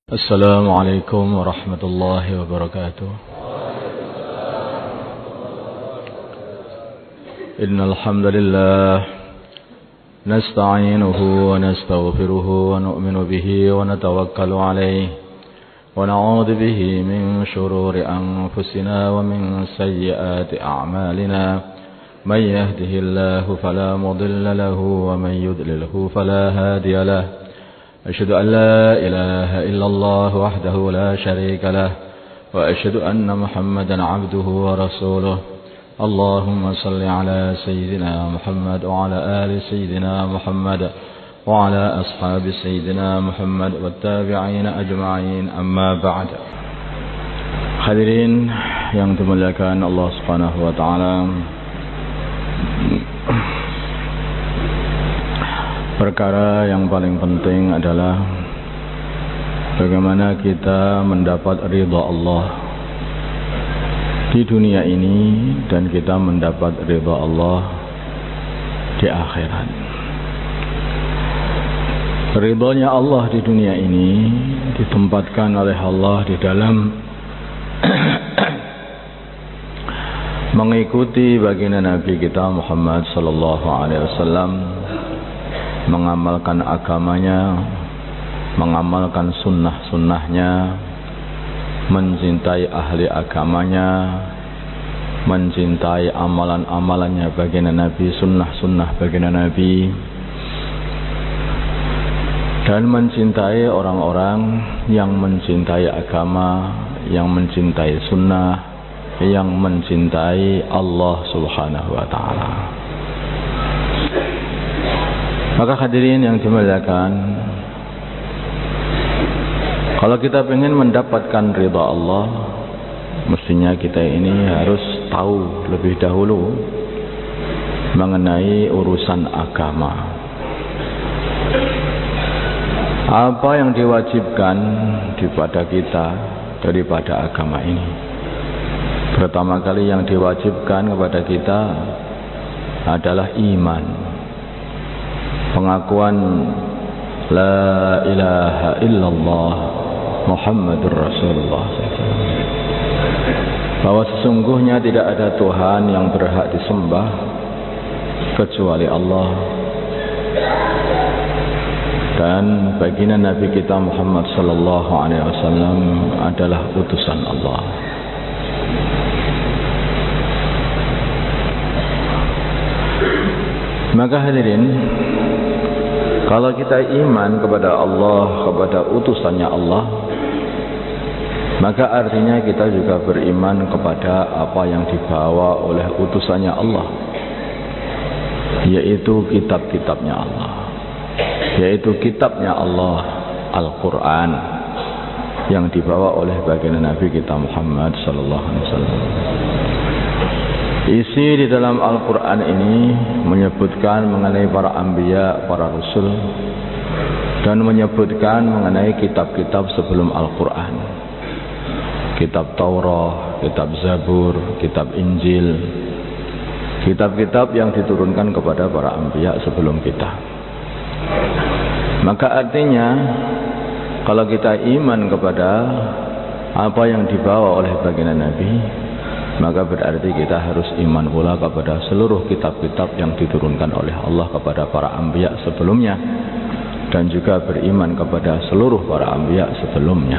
السلام عليكم ورحمة الله وبركاته. إن الحمد لله نستعينه ونستغفره ونؤمن به ونتوكل عليه ونعوذ به من شرور أنفسنا ومن سيئات أعمالنا من يهده الله فلا مضل له ومن يضلله فلا هادي له. أشهد أن لا إله إلا الله وحده لا شريك له وأشهد أن محمدا عبده ورسوله. اللهم صل على سيدنا محمد وعلى آل سيدنا محمد وعلى أصحاب سيدنا محمد والتابعين أجمعين. أما بعد. Hadirin yang dimuliakan Allah Subhanahu wa taala, perkara yang paling penting adalah bagaimana kita mendapat ridha Allah di dunia ini dan kita mendapat ridha Allah di akhirat. Ridhonya Allah di dunia ini ditempatkan oleh Allah di dalam mengikuti baginda Nabi kita Muhammad sallallahu alaihi wasallam, mengamalkan agamanya, mengamalkan sunnah-sunnahnya, mencintai ahli agamanya, mencintai amalan-amalannya baginda Nabi, sunnah-sunnah baginda Nabi, dan mencintai orang-orang yang mencintai agama, yang mencintai sunnah, yang mencintai Allah Subhanahu wa ta'ala. Maka hadirin yang dimuliakan, kalau kita ingin mendapatkan ridha Allah, mestinya kita ini harus tahu lebih dahulu mengenai urusan agama. Apa yang diwajibkan kepada kita daripada agama ini? Pertama kali yang diwajibkan kepada kita adalah iman. Pengakuan la ilaha illallah Muhammadur Rasulullah, bahwa sesungguhnya tidak ada Tuhan yang berhak disembah kecuali Allah, dan baginda Nabi kita Muhammad sallallahu alaihi wasallam adalah utusan Allah. Maka hadirin, kalau kita iman kepada Allah, kepada utusannya Allah, maka artinya kita juga beriman kepada apa yang dibawa oleh utusannya Allah, yaitu kitab-kitabnya Allah, yaitu kitabnya Allah, Al-Quran, yang dibawa oleh baginda Nabi kita Muhammad sallallahu alaihi wasallam. Isi di dalam Al-Quran ini menyebutkan mengenai para anbiya, para rasul, dan menyebutkan mengenai kitab-kitab sebelum Al-Quran. Kitab Taurat, kitab Zabur, kitab Injil, kitab-kitab yang diturunkan kepada para anbiya sebelum kita. Maka artinya, kalau kita iman kepada apa yang dibawa oleh baginda Nabi, maka berarti kita harus iman pula kepada seluruh kitab-kitab yang diturunkan oleh Allah kepada para anbiya sebelumnya, dan juga beriman kepada seluruh para anbiya sebelumnya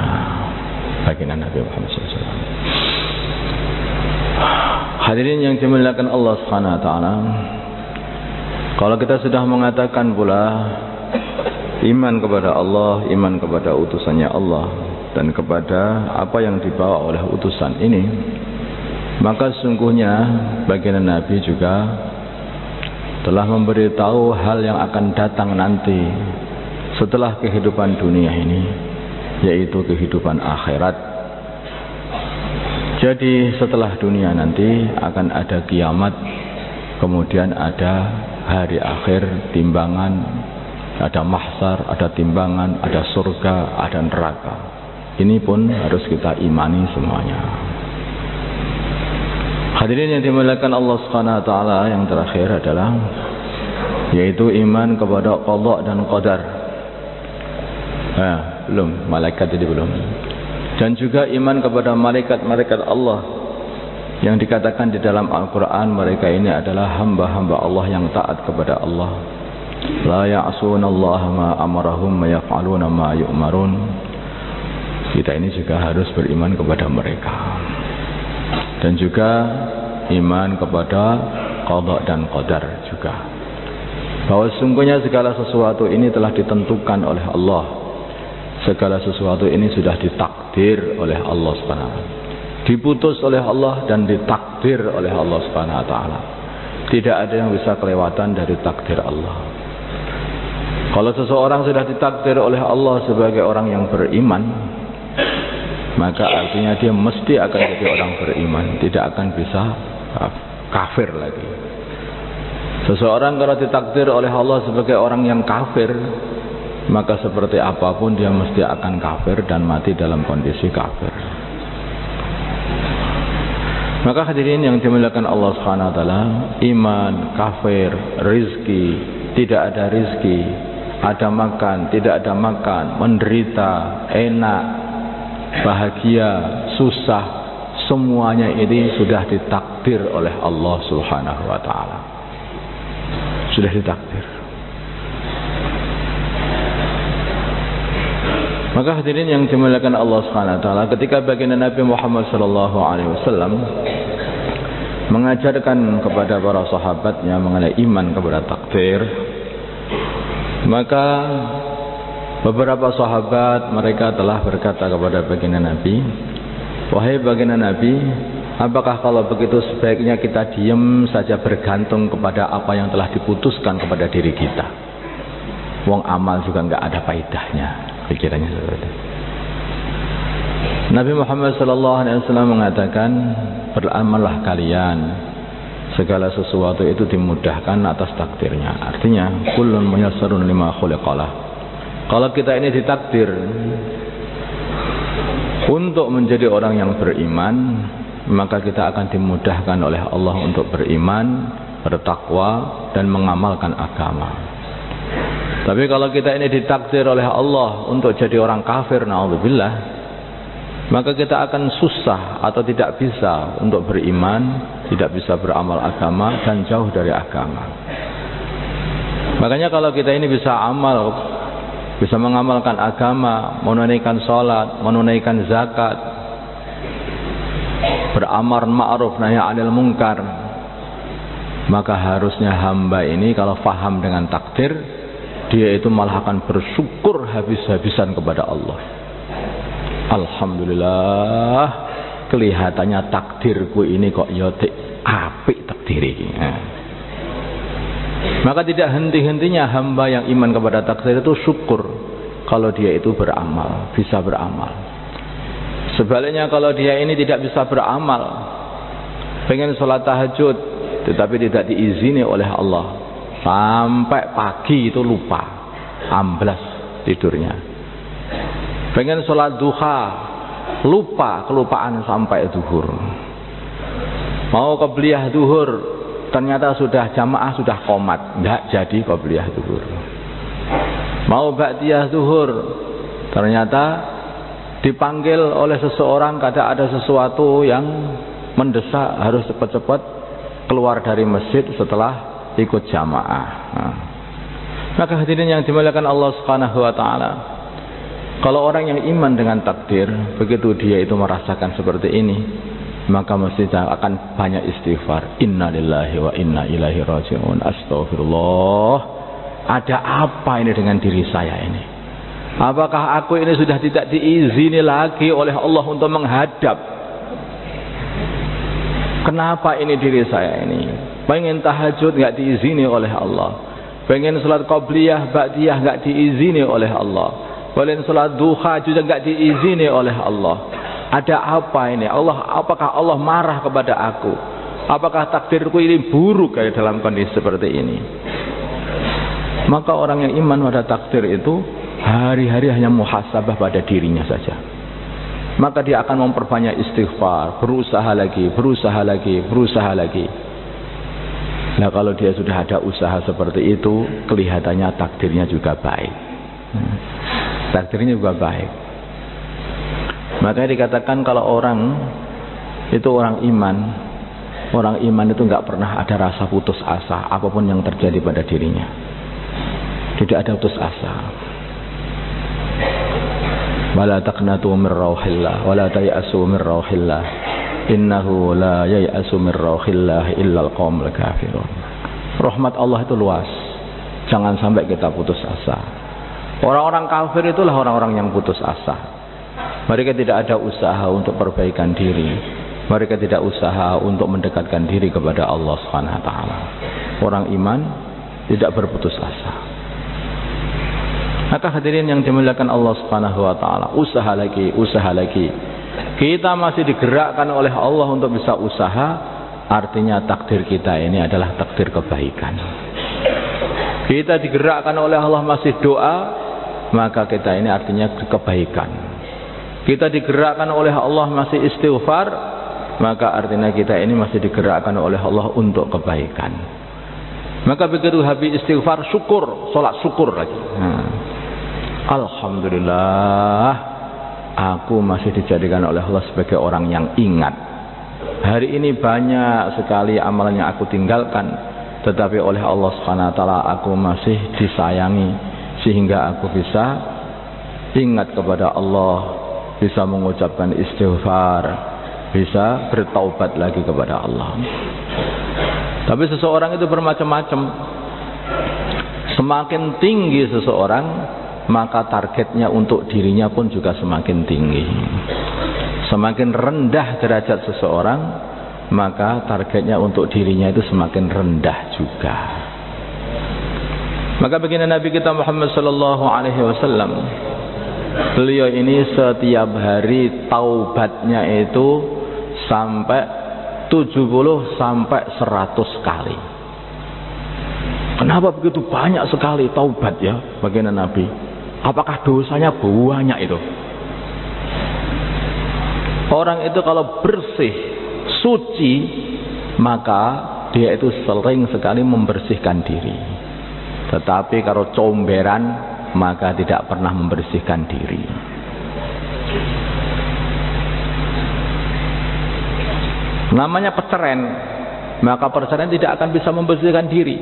baginda Nabi Muhammad SAW. Hadirin yang dimuliakan Allah Subhanahu wa taala, kalau kita sudah mengatakan pula iman kepada Allah, iman kepada utusannya Allah, dan kepada apa yang dibawa oleh utusan ini, maka sesungguhnya baginda Nabi juga telah memberitahu hal yang akan datang nanti setelah kehidupan dunia ini, yaitu kehidupan akhirat. Jadi setelah dunia nanti akan ada kiamat, kemudian ada hari akhir, timbangan, ada mahsyar, ada timbangan, ada surga, ada neraka. Ini pun harus kita imani semuanya. Hadirin yang dimuliakan Allah Subhanahu wa taala, yang terakhir adalah yaitu iman kepada qada dan qadar. Belum, malaikat jadi belum. Dan juga iman kepada malaikat-malaikat Allah yang dikatakan di dalam Al-Quran, mereka ini adalah hamba-hamba Allah yang taat kepada Allah. La ya'sunallaha ma amarahum wa yaf'aluna ma yu'marun. Kita ini juga harus beriman kepada mereka. Dan juga iman kepada qada dan qadar juga, bahwa sesungguhnya segala sesuatu ini telah ditentukan oleh Allah. Segala sesuatu ini sudah ditakdir oleh Allah Subhanahu wa taala, diputus oleh Allah dan ditakdir oleh Allah Subhanahu wa taala. Tidak ada yang bisa kelewatan dari takdir Allah. Kalau seseorang sudah ditakdir oleh Allah sebagai orang yang beriman, maka artinya dia mesti akan jadi orang beriman, tidak akan bisa kafir lagi. Seseorang kalau ditakdir oleh Allah sebagai orang yang kafir, maka seperti apapun dia mesti akan kafir dan mati dalam kondisi kafir. Maka hadirin yang dimuliakan Allah Subhanahu wa taala, iman, kafir, rizki, tidak ada rizki, ada makan, tidak ada makan, menderita, enak, bahagia, susah, semuanya ini sudah ditakdir oleh Allah Subhanahu wa taala. Sudah ditakdir. Maka hadirin yang dimuliakan Allah Subhanahu wa taala, ketika baginda Nabi Muhammad sallallahu alaihi wasallam mengajarkan kepada para sahabatnya mengenai iman kepada takdir, maka beberapa sahabat mereka telah berkata kepada baginda Nabi, "Wahai baginda Nabi, apakah kalau begitu sebaiknya kita diam saja bergantung kepada apa yang telah diputuskan kepada diri kita? Wong amal juga enggak ada faedahnya." Pikirannya seperti itu. Nabi Muhammad SAW mengatakan, beramallah kalian, segala sesuatu itu dimudahkan atas takdirnya. Artinya, kullun muyassarun lima khuliqalah. Kalau kita ini ditakdir untuk menjadi orang yang beriman, maka kita akan dimudahkan oleh Allah untuk beriman, bertakwa, dan mengamalkan agama. Tapi kalau kita ini ditakdir oleh Allah untuk jadi orang kafir, na'udzubillah, maka kita akan susah atau tidak bisa untuk beriman, tidak bisa beramal agama, dan jauh dari agama. Makanya kalau kita ini bisa amal, bisa mengamalkan agama, menunaikan sholat, menunaikan zakat, beramar ma'ruf nahi 'anil munkar, maka harusnya hamba ini kalau faham dengan takdir, dia itu malah akan bersyukur habis-habisan kepada Allah. Alhamdulillah, kelihatannya takdirku ini kok yotik apik takdir ini. Maka tidak henti-hentinya hamba yang iman kepada takdir itu syukur kalau dia itu beramal, bisa beramal. Sebaliknya kalau dia ini tidak bisa beramal, pengen sholat tahajud tetapi tidak diizini oleh Allah, sampai pagi itu lupa, amblas tidurnya. Pengen sholat duha, lupa, kelupaan sampai zuhur. Mau qobliyah zuhur, ternyata sudah jamaah sudah qomat, tidak jadi qobliyah zuhur. Mau ba'diyah zuhur, ternyata dipanggil oleh seseorang karena ada sesuatu yang mendesak, harus cepat-cepat keluar dari masjid setelah ikut jamaah. Maka hadirin yang dimuliakan Allah Subhanahu wa taala, kalau orang yang iman dengan takdir, begitu dia itu merasakan seperti ini, maka mesti akan banyak istighfar. Inna lillahi wa inna ilaihi raji'un. Astagfirullah. Ada apa ini dengan diri saya ini? Apakah aku ini sudah tidak diizini lagi oleh Allah untuk menghadap? Kenapa ini diri saya ini? Pengen tahajud nggak diizini oleh Allah, pengen sholat qobliyah, ba'diyah nggak diizini oleh Allah, pengen sholat duha juga nggak diizini oleh Allah. Ada apa ini? Apakah Allah marah kepada aku? Apakah takdirku ini buruk kayak dalam kondisi seperti ini? Maka orang yang iman pada takdir itu hari-hari hanya muhasabah pada dirinya saja. Maka dia akan memperbanyak istighfar, berusaha lagi, berusaha lagi, berusaha lagi. Nah kalau dia sudah ada usaha seperti itu, kelihatannya takdirnya juga baik. takdirnya juga baik. Makanya dikatakan kalau orang itu orang iman itu nggak pernah ada rasa putus asa apapun yang terjadi pada dirinya. Tidak ada putus asa. Wala taqnatu min rauhillah wala tayasu min rauhillah innahu la yayasu min rauhillah illal qaumul kafirun. Rahmat Allah itu luas. Jangan sampai kita putus asa. Orang-orang kafir itulah orang-orang yang putus asa. Mereka tidak ada usaha untuk perbaikan diri. Mereka tidak usaha untuk mendekatkan diri kepada Allah Subhanahu wa taala. Orang iman tidak berputus asa. Maka hadirin yang dimuliakan Allah Subhanahu wa taala, usaha lagi. Kita masih digerakkan oleh Allah untuk bisa usaha, artinya takdir kita ini adalah takdir kebaikan. Kita digerakkan oleh Allah masih doa, maka kita ini artinya kebaikan. Kita digerakkan oleh Allah masih istighfar, maka artinya kita ini masih digerakkan oleh Allah untuk kebaikan. Maka begitu habis istighfar, syukur, sholat syukur lagi. Alhamdulillah, aku masih dijadikan oleh Allah sebagai orang yang ingat. Hari ini banyak sekali amalan yang aku tinggalkan, tetapi oleh Allah Subhanahu wa taala aku masih disayangi sehingga aku bisa ingat kepada Allah, bisa mengucapkan istighfar, bisa bertaubat lagi kepada Allah. Tapi seseorang itu bermacam-macam. Semakin tinggi seseorang, maka targetnya untuk dirinya pun juga semakin tinggi. Semakin rendah derajat seseorang, maka targetnya untuk dirinya itu semakin rendah juga. Maka begini Nabi kita Muhammad sallallahu alaihi wasallam, beliau ini setiap hari taubatnya itu sampai 70 sampai 100 kali. Kenapa begitu banyak sekali taubat ya baginda Nabi? Apakah dosanya banyak itu? Orang itu kalau bersih, suci, maka dia itu sering sekali membersihkan diri. Tetapi kalau comberan, maka tidak pernah membersihkan diri. Namanya perceraian, maka perceraian tidak akan bisa membersihkan diri.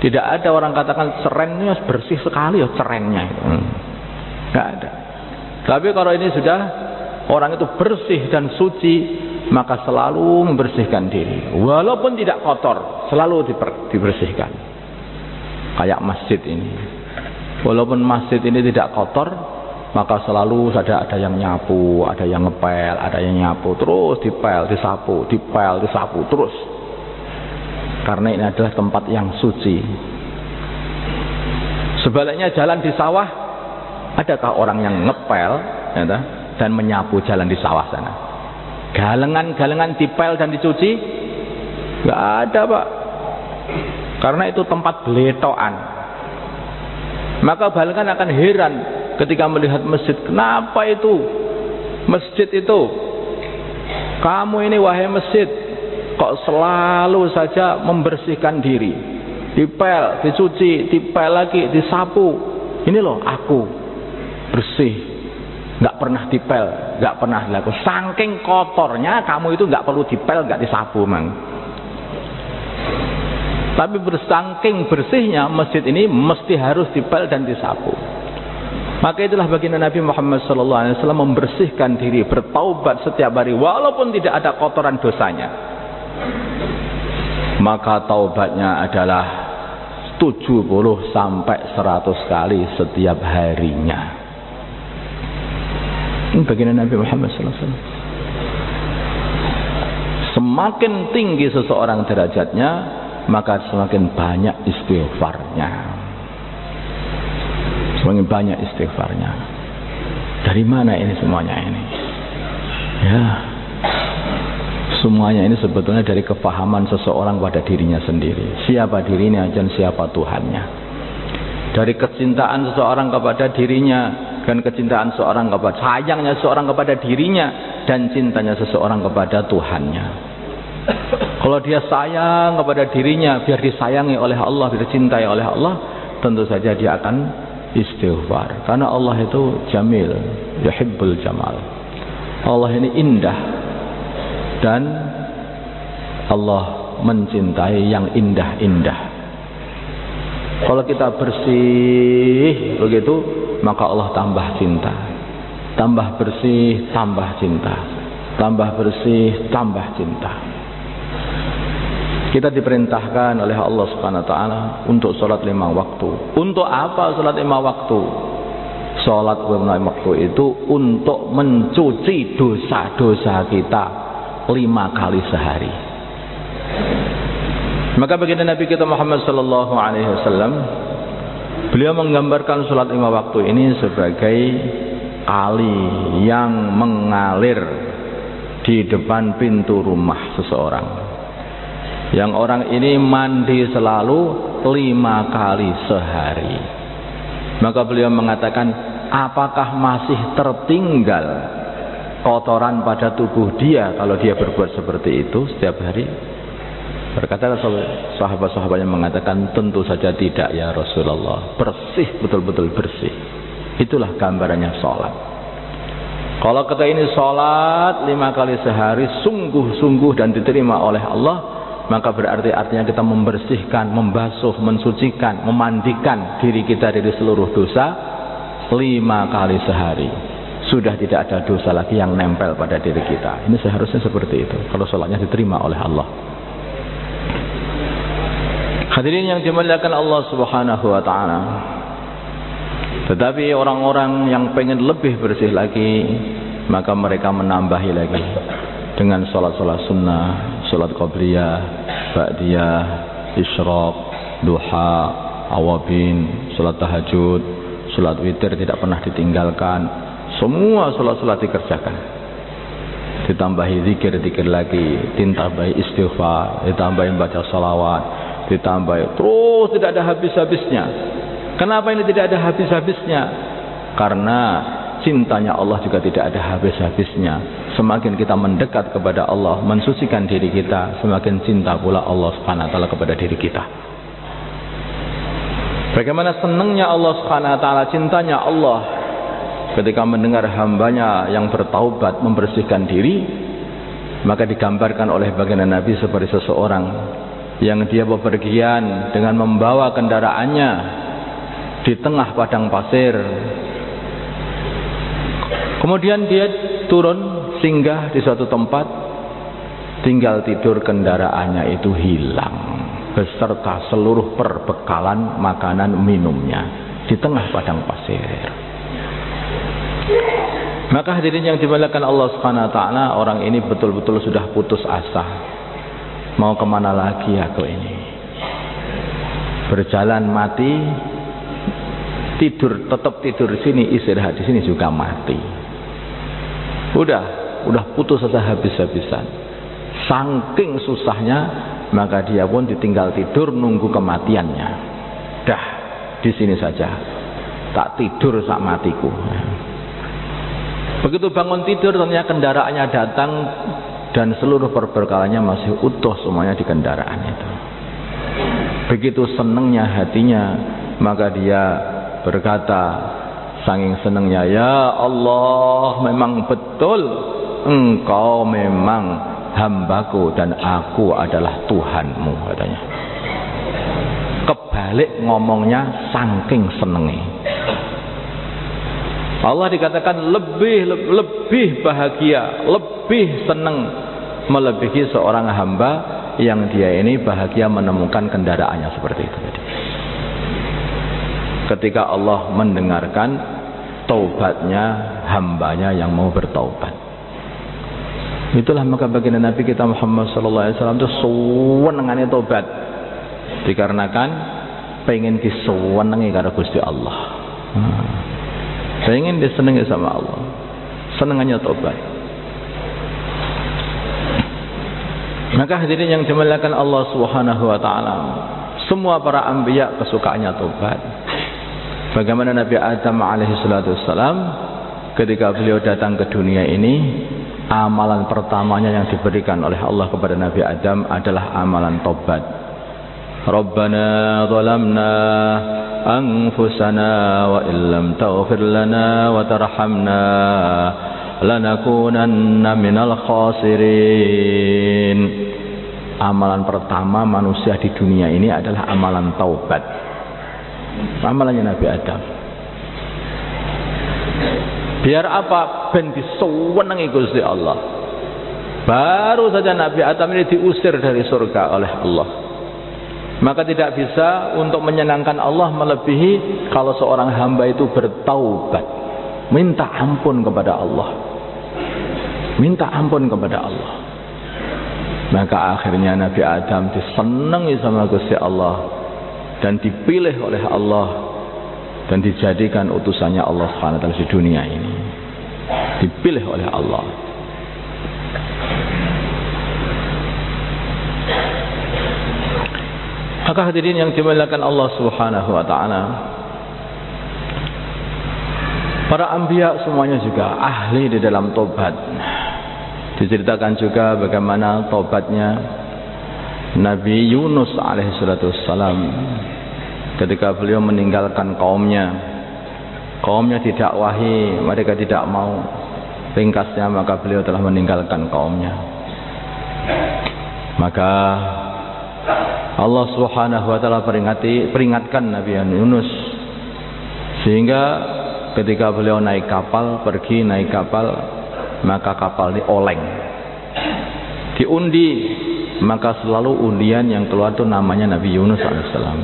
Tidak ada orang katakan cerainya bersih sekali ya cerainya. Tidak ada. Tapi kalau ini sudah orang itu bersih dan suci, maka selalu membersihkan diri. Walaupun tidak kotor, selalu dibersihkan. Kayak masjid ini. Walaupun masjid ini tidak kotor, maka selalu ada yang nyapu, ada yang ngepel, ada yang nyapu, terus dipel, disapu, dipel, disapu terus. Karena ini adalah tempat yang suci. Sebaliknya jalan di sawah, adakah orang yang ngepel ya, dan menyapu jalan di sawah sana? Galengan-galengan dipel dan dicuci? Gak ada, Pak. Karena itu tempat beletokan. Maka balengan akan heran ketika melihat masjid. Kenapa itu? Masjid itu. Kamu ini wahai masjid, kok selalu saja membersihkan diri. Dipel, dicuci, dipel lagi, disapu. Ini loh aku bersih, nggak pernah dipel, nggak pernah dilakukan. Saking kotornya kamu itu nggak perlu dipel, nggak disapu, mang. Tapi saking bersihnya masjid ini mesti harus dipel dan disapu. Maka itulah baginda Nabi Muhammad SAW membersihkan diri, bertaubat setiap hari walaupun tidak ada kotoran dosanya. Maka taubatnya adalah 70 sampai 100 kali setiap harinya. Ini baginda Nabi Muhammad SAW. Semakin tinggi seseorang derajatnya, maka semakin banyak istighfarnya. Semakin banyak istighfarnya. Dari mana ini semuanya ini? Ya, semuanya ini sebetulnya dari kefahaman seseorang pada dirinya sendiri. Siapa dirinya dan siapa Tuhannya. Dari kecintaan seseorang kepada dirinya dan kecintaan seseorang kepada sayangnya seseorang kepada dirinya dan cintanya seseorang kepada Tuhannya. Kalau dia sayang kepada dirinya biar disayangi oleh Allah, biar dicintai oleh Allah, tentu saja dia akan istighfar. Karena Allah itu jamil, yuhibbul jamal. Allah ini indah dan Allah mencintai yang indah-indah. Kalau kita bersih begitu, maka Allah tambah cinta. Tambah bersih, tambah cinta. Tambah bersih, tambah cinta. Kita diperintahkan oleh Allah Subhanahu wa taala untuk salat 5 waktu. Untuk apa salat 5 waktu? Salat 5 waktu itu untuk mencuci dosa-dosa kita 5 kali sehari. Maka baginda Nabi kita Muhammad sallallahu alaihi wasallam, beliau menggambarkan salat 5 waktu ini sebagai kali yang mengalir di depan pintu rumah seseorang. Yang orang ini mandi selalu 5 kali sehari. Maka beliau mengatakan, apakah masih tertinggal kotoran pada tubuh dia kalau dia berbuat seperti itu setiap hari? Berkata sahabat-sahabatnya mengatakan, tentu saja tidak ya Rasulullah. Bersih, betul-betul bersih. Itulah gambarannya sholat. Kalau kita ini sholat 5 kali sehari sungguh-sungguh dan diterima oleh Allah, maka berarti artinya kita membersihkan, membasuh, mensucikan, memandikan diri kita dari seluruh dosa 5 kali sehari. Sudah tidak ada dosa lagi yang nempel pada diri kita. Ini seharusnya seperti itu kalau sholatnya diterima oleh Allah. Hadirin yang dimuliakan Allah Subhanahu wa taala. Tetapi orang-orang yang pengen lebih bersih lagi, maka mereka menambahi lagi dengan salat-salat sunnah, salat qabliyah, ba'diyah, isyraq, duha, awabin, salat tahajud, salat witir tidak pernah ditinggalkan. Semua salat-salat dikerjakan. Ditambahi zikir-zikir lagi, ditambahi istighfar, ditambahi baca salawat, ditambah terus, tidak ada habis-habisnya. Kenapa ini tidak ada habis-habisnya? Karena cintanya Allah juga tidak ada habis-habisnya. Semakin kita mendekat kepada Allah, mensucikan diri kita, semakin cinta pula Allah Subhanahu wa taala kepada diri kita. Bagaimana senangnya Allah Subhanahu wa taala, cintanya Allah ketika mendengar hambanya yang bertaubat, membersihkan diri. Maka digambarkan oleh baginda Nabi seperti seseorang yang dia bepergian dengan membawa kendaraannya di tengah padang pasir. Kemudian dia turun singgah di suatu tempat, tinggal tidur kendaraannya itu hilang beserta seluruh perbekalan makanan minumnya di tengah padang pasir. Maka hadirin yang dimuliakan Allah Subhanahu wa taala, orang ini betul-betul sudah putus asa. Mau kemana lagi aku ini? Berjalan mati, tidur tetap tidur di sini, istirahat di sini juga mati. Udah putus asa habis-habisan. Saking susahnya, maka dia pun ditinggal tidur nunggu kematiannya. Dah, di sini saja. Tak tidur sak matiku. Begitu bangun tidur, ternyata kendaraannya datang dan seluruh perbekalannya masih utuh semuanya di kendaraan itu. Begitu senangnya hatinya, maka dia berkata saking senangnya, ya Allah, memang betul Engkau memang hambaku dan aku adalah Tuhanmu, katanya. Kebalik ngomongnya saking senengnya. Allah dikatakan lebih bahagia, lebih senang melebihi seorang hamba yang dia ini bahagia menemukan kendaraannya seperti itu. Ketika Allah mendengarkan taubatnya hambanya yang mau bertaubat. Itulah maka baginda Nabi kita Muhammad sallallahu alaihi wasallam itu senengane taubat. Dikarenakan pengen disenengi karo Gusti Allah. Pengen disenangi sama Allah, senangannya taubat. Maka hadirin yang dimuliakan Allah Subhanahu wa taala, semua para anbiya kesukaannya taubat. Bagaimana Nabi Adam alaihi salatu wassalam, ketika beliau datang ke dunia ini, amalan pertamanya yang diberikan oleh Allah kepada Nabi Adam adalah amalan taubat. Rabbana zalamna أنفسنا وإن لم تغفر لنا وترحمنا لنكونن من الخاسرين. Amalan pertama manusia di dunia ini adalah amalan taubat. Amalannya Nabi Adam. Biar apa? Ben disuwenengi Gusti Allah. Baru saja Nabi Adam ini diusir dari surga oleh Allah. Maka tidak bisa untuk menyenangkan Allah melebihi kalau seorang hamba itu bertaubat, minta ampun kepada Allah, minta ampun kepada Allah. Maka akhirnya Nabi Adam disenangi sama Gusti Allah dan dipilih oleh Allah dan dijadikan utusannya Allah SWT di dunia ini. Dipilih oleh Allah. Maka hadirin yang dimuliakan Allah Subhanahu wa taala, para anbiya semuanya juga ahli di dalam tobat. Diceritakan juga bagaimana tobatnya Nabi Yunus alaihi salatu wassalam ketika beliau meninggalkan kaumnya. Kaumnya didakwahi, mereka tidak mau. Ringkasnya, maka beliau telah meninggalkan kaumnya. Maka Allah Subhanahu wa taala peringatkan Nabi Yunus, sehingga ketika beliau naik kapal, maka kapal ini oleng, diundi, maka selalu undian yang keluar itu namanya Nabi Yunus alaihissalam.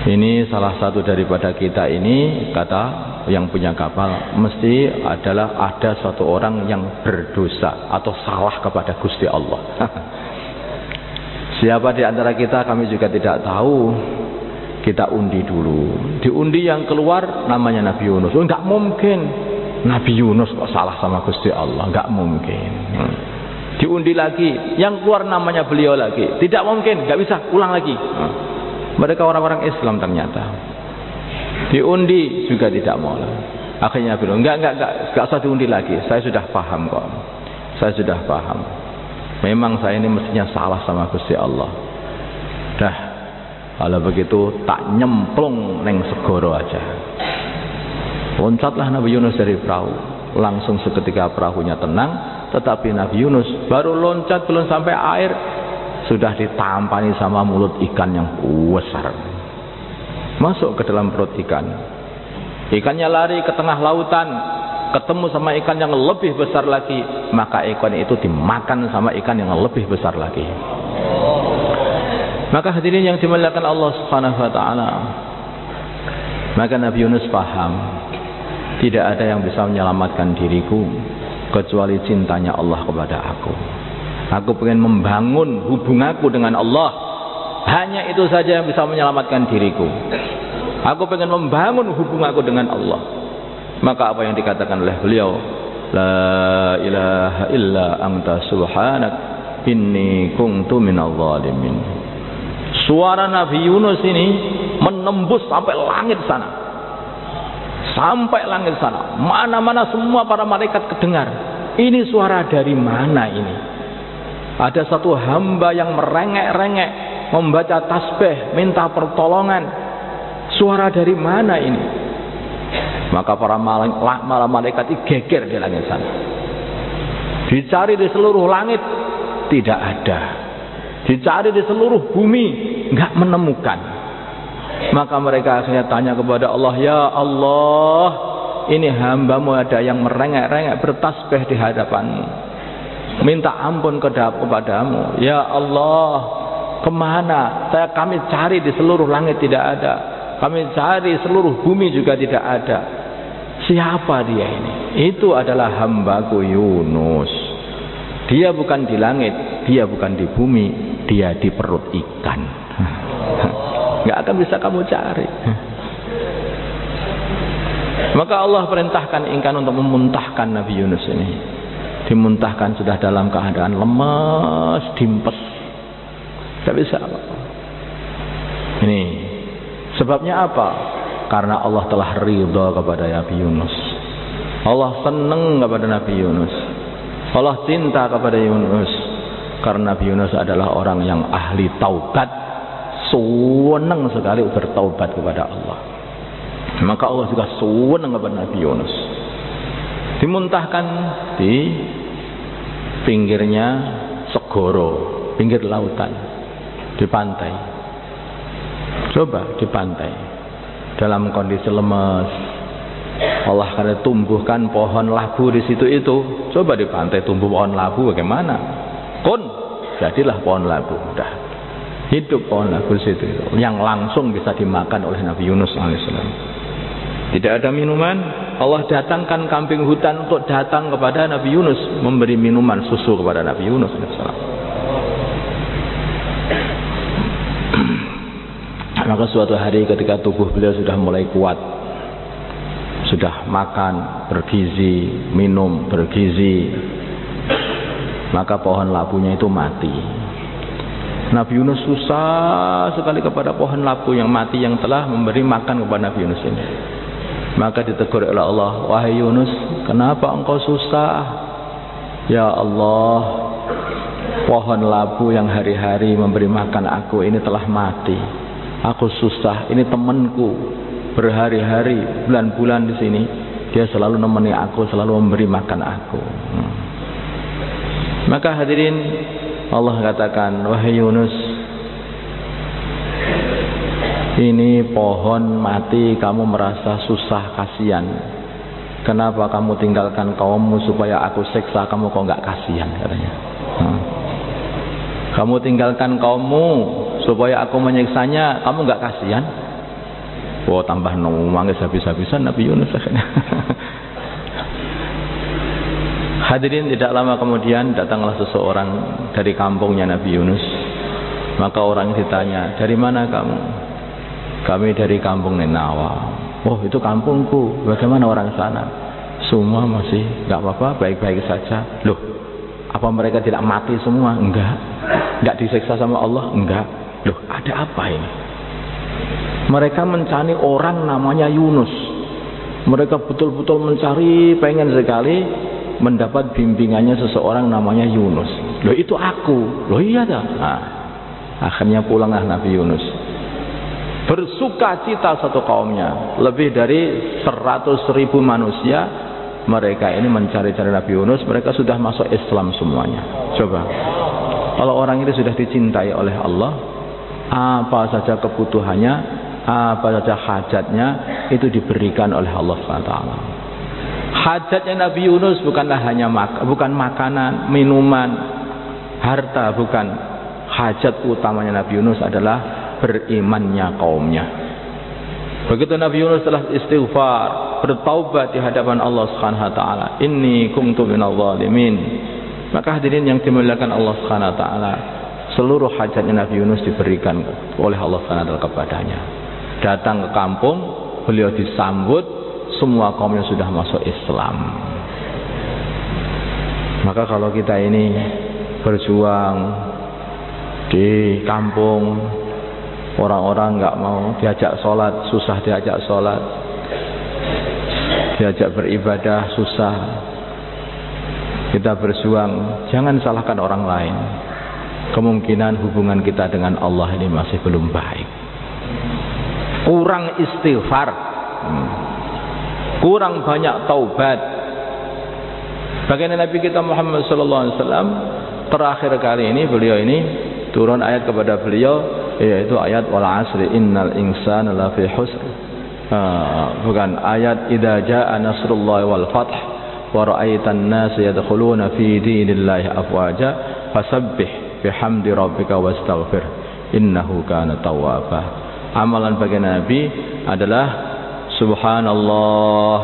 Ini salah satu daripada kita ini, kata yang punya kapal, mesti ada suatu orang yang berdosa atau salah kepada Gusti Allah. Siapa di antara kita, kami juga tidak tahu. Kita undi dulu. Diundi yang keluar namanya Nabi Yunus. Oh, enggak mungkin Nabi Yunus kok salah sama Gusti Allah, enggak mungkin. Diundi lagi, yang keluar namanya beliau lagi. Tidak mungkin, enggak bisa, ulang lagi. Mereka orang-orang Islam ternyata. Diundi juga tidak mau. Akhirnya bilang, enggak usah diundi lagi. Saya sudah paham kok. Saya sudah paham. Memang saya ini mestinya salah sama Gusti Allah. Dah, kalau begitu tak nyemplung neng segoro aja. Loncatlah Nabi Yunus dari perahu. Langsung seketika perahunya tenang. Tetapi Nabi Yunus baru loncat, belum sampai air, sudah ditampani sama mulut ikan yang besar. Masuk ke dalam perut ikan. Ikannya lari ke tengah lautan, ketemu sama ikan yang lebih besar lagi, maka ikan itu dimakan sama ikan yang lebih besar lagi. Maka hadirin yang dimuliakan Allah Subhanahu wa taala, maka Nabi Yunus paham, tidak ada yang bisa menyelamatkan diriku kecuali cintanya Allah kepada aku. Aku ingin membangun hubunganku dengan Allah. Hanya itu saja yang bisa menyelamatkan diriku. Aku ingin membangun hubunganku dengan Allah. Maka apa yang dikatakan oleh beliau, la ilaha illa anta subhanak inni kuntu minadh dhalimin. Suara Nabi Yunus ini menembus sampai langit sana. Sampai langit sana. Mana-mana semua para malaikat kedengar. Ini suara dari mana ini? Ada satu hamba yang merengek-rengek, membaca tasbih, minta pertolongan. Suara dari mana ini? Maka para malaikat itu geger di langit sana. Dicari di seluruh langit, tidak ada. Dicari di seluruh bumi, enggak menemukan. Maka mereka akhirnya tanya kepada Allah, ya Allah, ini hambamu ada yang merengek-rengek bertasbih di hadapanmu, minta ampun kepadamu. Ya Allah, kemana? Kami cari di seluruh langit tidak ada. Kami cari seluruh bumi juga tidak ada. Siapa dia ini? Itu adalah hambaku Yunus. Dia bukan di langit, dia bukan di bumi, dia di perut ikan. Nggak akan bisa kamu cari. Maka Allah perintahkan ikan untuk memuntahkan Nabi Yunus ini. Dimuntahkan sudah dalam keadaan lemas, dimpes, tidak bisa apa-apa. Ini sebabnya apa? Karena Allah telah ridha kepada Nabi Yunus. Allah senang kepada Nabi Yunus. Allah cinta kepada Yunus. Karena Nabi Yunus adalah orang yang ahli taubat. senang sekali bertaubat kepada Allah. Maka Allah juga senang kepada Nabi Yunus. Dimuntahkan di pinggirnya segoro, pinggir lautan, di pantai. Coba di pantai, dalam kondisi lemes. Allah akan tumbuhkan pohon labu di situ itu. Coba di pantai tumbuh pohon labu bagaimana? Jadilah pohon labu. Udah hidup pohon labu di situ itu, yang langsung bisa dimakan oleh Nabi Yunus alaihissalam. Tidak ada minuman, Allah datangkan kambing hutan untuk datang kepada Nabi Yunus, memberi minuman susu kepada Nabi Yunus alaihissalam. Maka suatu hari ketika tubuh beliau sudah mulai kuat, sudah makan bergizi, minum bergizi, maka pohon labunya itu mati. Nabi Yunus susah sekali kepada pohon labu yang mati, yang telah memberi makan kepada Nabi Yunus ini. Maka ditegur oleh Allah, wahai Yunus, kenapa engkau susah? Ya Allah, pohon labu yang hari-hari memberi makan aku ini telah mati. Aku susah, ini temanku, berhari-hari, bulan-bulan di sini, dia selalu nemeni aku, selalu memberi makan aku. Maka hadirin, Allah katakan, wahai Yunus, ini pohon mati, kamu merasa susah, kasihan. Kenapa kamu tinggalkan kaummu supaya aku siksa kamu, kok nggak kasihan katanya. Kamu tinggalkan kaummu supaya aku menyiksanya, kamu nggak kasihan? Oh, tambah nangis habis-habisan Nabi Yunus akhirnya. Hadirin, tidak lama kemudian datanglah seseorang dari kampungnya Nabi Yunus. Maka orang ditanya, dari mana kamu? Kami dari kampung Ninawa. Oh, itu kampungku. Bagaimana orang sana? Semua masih nggak apa-apa, baik-baik saja. Loh, apa mereka tidak mati semua? Enggak. Enggak disiksa sama Allah? Enggak. Loh, ada apa ini? Mereka mencari orang namanya Yunus. Mereka betul-betul mencari, pengen sekali mendapat bimbingannya seseorang namanya Yunus. Loh, itu aku. Loh, iya dah. Nah, akhirnya pulanglah Nabi Yunus. Bersuka cita satu kaumnya, lebih dari 100.000 manusia. Mereka ini mencari-cari Nabi Yunus. Mereka sudah masuk Islam semuanya. Coba, kalau orang ini sudah dicintai oleh Allah, apa saja kebutuhannya, apa saja hajatnya, itu diberikan oleh Allah SWT. Hajatnya Nabi Yunus bukanlah hanya bukan makanan, minuman, harta, bukan. Hajat utamanya Nabi Yunus adalah berimannya kaumnya. Begitu Nabi Yunus telah istighfar, bertaubat di hadapan Allah Subhanahu wa taala, inni kuntu minadh dhalimin. Maka hadirin yang dimuliakan Allah Subhanahu wa taala, seluruh hajatnya Nabi Yunus diberikan oleh Allah Subhanahu wa taala kepadanya. Datang ke kampung, beliau disambut, semua kaumnya sudah masuk Islam. Maka kalau kita ini berjuang di kampung, orang-orang nggak mau diajak sholat, susah diajak sholat, diajak beribadah, susah. Kita berjuang, jangan salahkan orang lain. Kemungkinan hubungan kita dengan Allah ini masih belum baik. Kurang istighfar, kurang banyak taubat. Bagaimana Nabi kita Muhammad SAW terakhir kali ini, beliau ini turun ayat kepada beliau, yaitu ayat wal asri innal insana lafi husr. Bukan ayat idza jaa nasrullahi wal fath wa ra'aitan nas yadkhuluna fi dinillahi afwaja fasabbih bihamdi rabbika wastaghfir innahu kana tawwaba. Amalan bagi Nabi adalah subhanallah,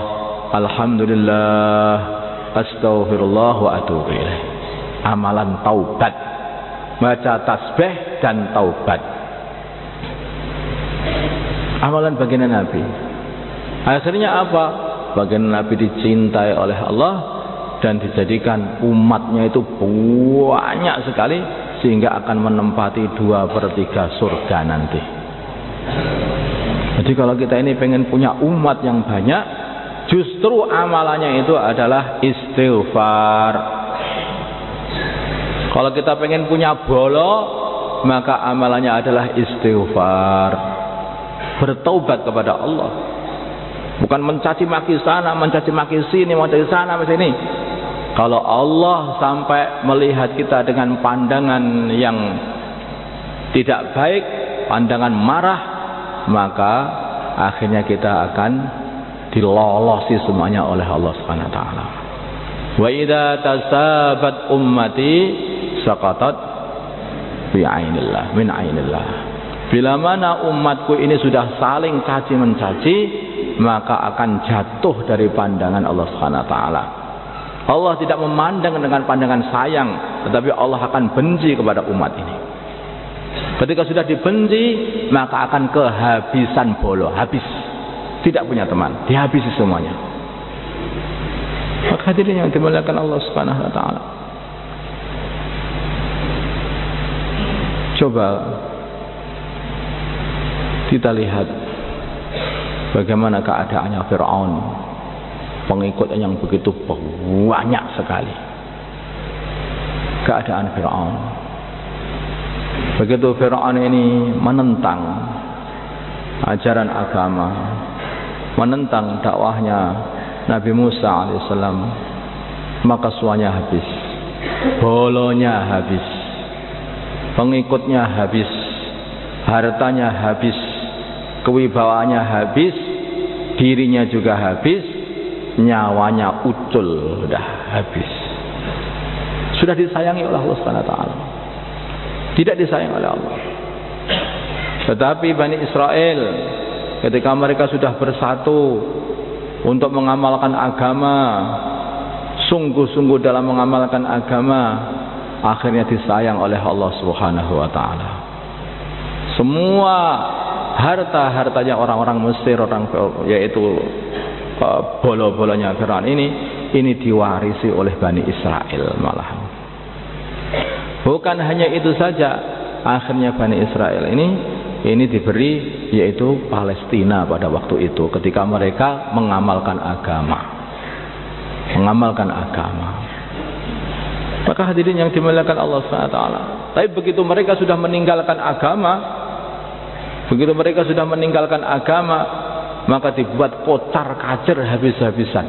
alhamdulillah, astaghfirullah wa atubu ilaih. Amalan taubat, baca tasbih dan taubat. Amalan baginda Nabi. Akhirnya apa? Baginda Nabi dicintai oleh Allah dan dijadikan umatnya itu banyak sekali, sehingga akan menempati 2/3 surga nanti. Jadi kalau kita ini pengen punya umat yang banyak, justru amalannya itu adalah istighfar. Kalau kita pengen punya bolo, maka amalannya adalah istighfar, bertaubat kepada Allah. Bukan mencaci maki sana, mencaci maki sini, mencaci sana, sini. Kalau Allah sampai melihat kita dengan pandangan yang tidak baik, pandangan marah, maka akhirnya kita akan dilolosi semuanya oleh Allah Subhanahu wa taala. Wa idza tasabat ummati saqatat fi ainillah min ainillah. Bila mana umatku ini sudah saling caci mencaci, maka akan jatuh dari pandangan Allah Subhanahu wa taala. Allah tidak memandang dengan pandangan sayang, tetapi Allah akan benci kepada umat ini. Ketika sudah dibenci, maka akan kehabisan bolo, habis. Tidak punya teman, dihabisi semuanya. Maka hadirin yang dimuliakan Allah Subhanahu wa taala, coba kita lihat bagaimana keadaannya Fir'aun, pengikutnya yang begitu banyak sekali. Keadaan Fir'aun, begitu Fir'aun ini menentang ajaran agama, menentang dakwahnya Nabi Musa alaihissalam, maka semuanya habis, bolonya habis, pengikutnya habis, hartanya habis, kewibawaannya habis, dirinya juga habis, nyawanya ucul, sudah habis. Sudah disayangi oleh Allah Subhanahu wa taala, tidak disayang oleh Allah. Tetapi Bani Israel ketika mereka sudah bersatu untuk mengamalkan agama, sungguh-sungguh dalam mengamalkan agama, akhirnya disayang oleh Allah Subhanahu wa taala. Semua harta-hartanya orang-orang Mesir, yaitu bolo-bolonya Fir'aun ini diwarisi oleh Bani Israel malahan. Bukan hanya itu saja, akhirnya Bani Israel ini diberi yaitu Palestina pada waktu itu ketika mereka mengamalkan agama. Maka hadirin yang dimuliakan Allah Subhanahu wa taala, tapi begitu mereka sudah meninggalkan agama, maka dibuat kocar kacir habis-habisan,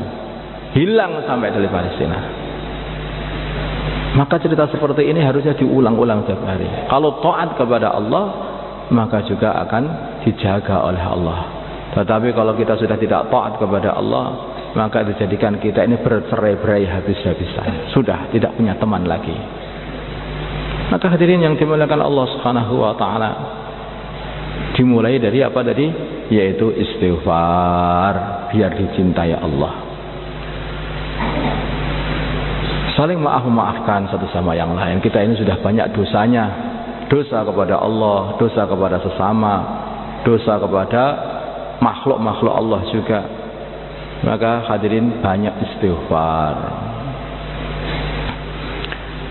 hilang sampai dari Palestina. Maka cerita seperti ini harusnya diulang-ulang setiap hari. Kalau taat kepada Allah, maka juga akan dijaga oleh Allah. Tetapi kalau kita sudah tidak taat kepada Allah, maka dijadikan kita ini bercerai-berai habis-habisan, sudah tidak punya teman lagi. Maka hadirin yang dimuliakan Allah Subhanahu wa taala, dimulai dari apa tadi? Yaitu istighfar, biar dicintai Allah. Saling maafkan satu sama yang lain. Kita ini sudah banyak dosanya, dosa kepada Allah, dosa kepada sesama, dosa kepada makhluk-makhluk Allah juga. Maka hadirin banyak istighfar.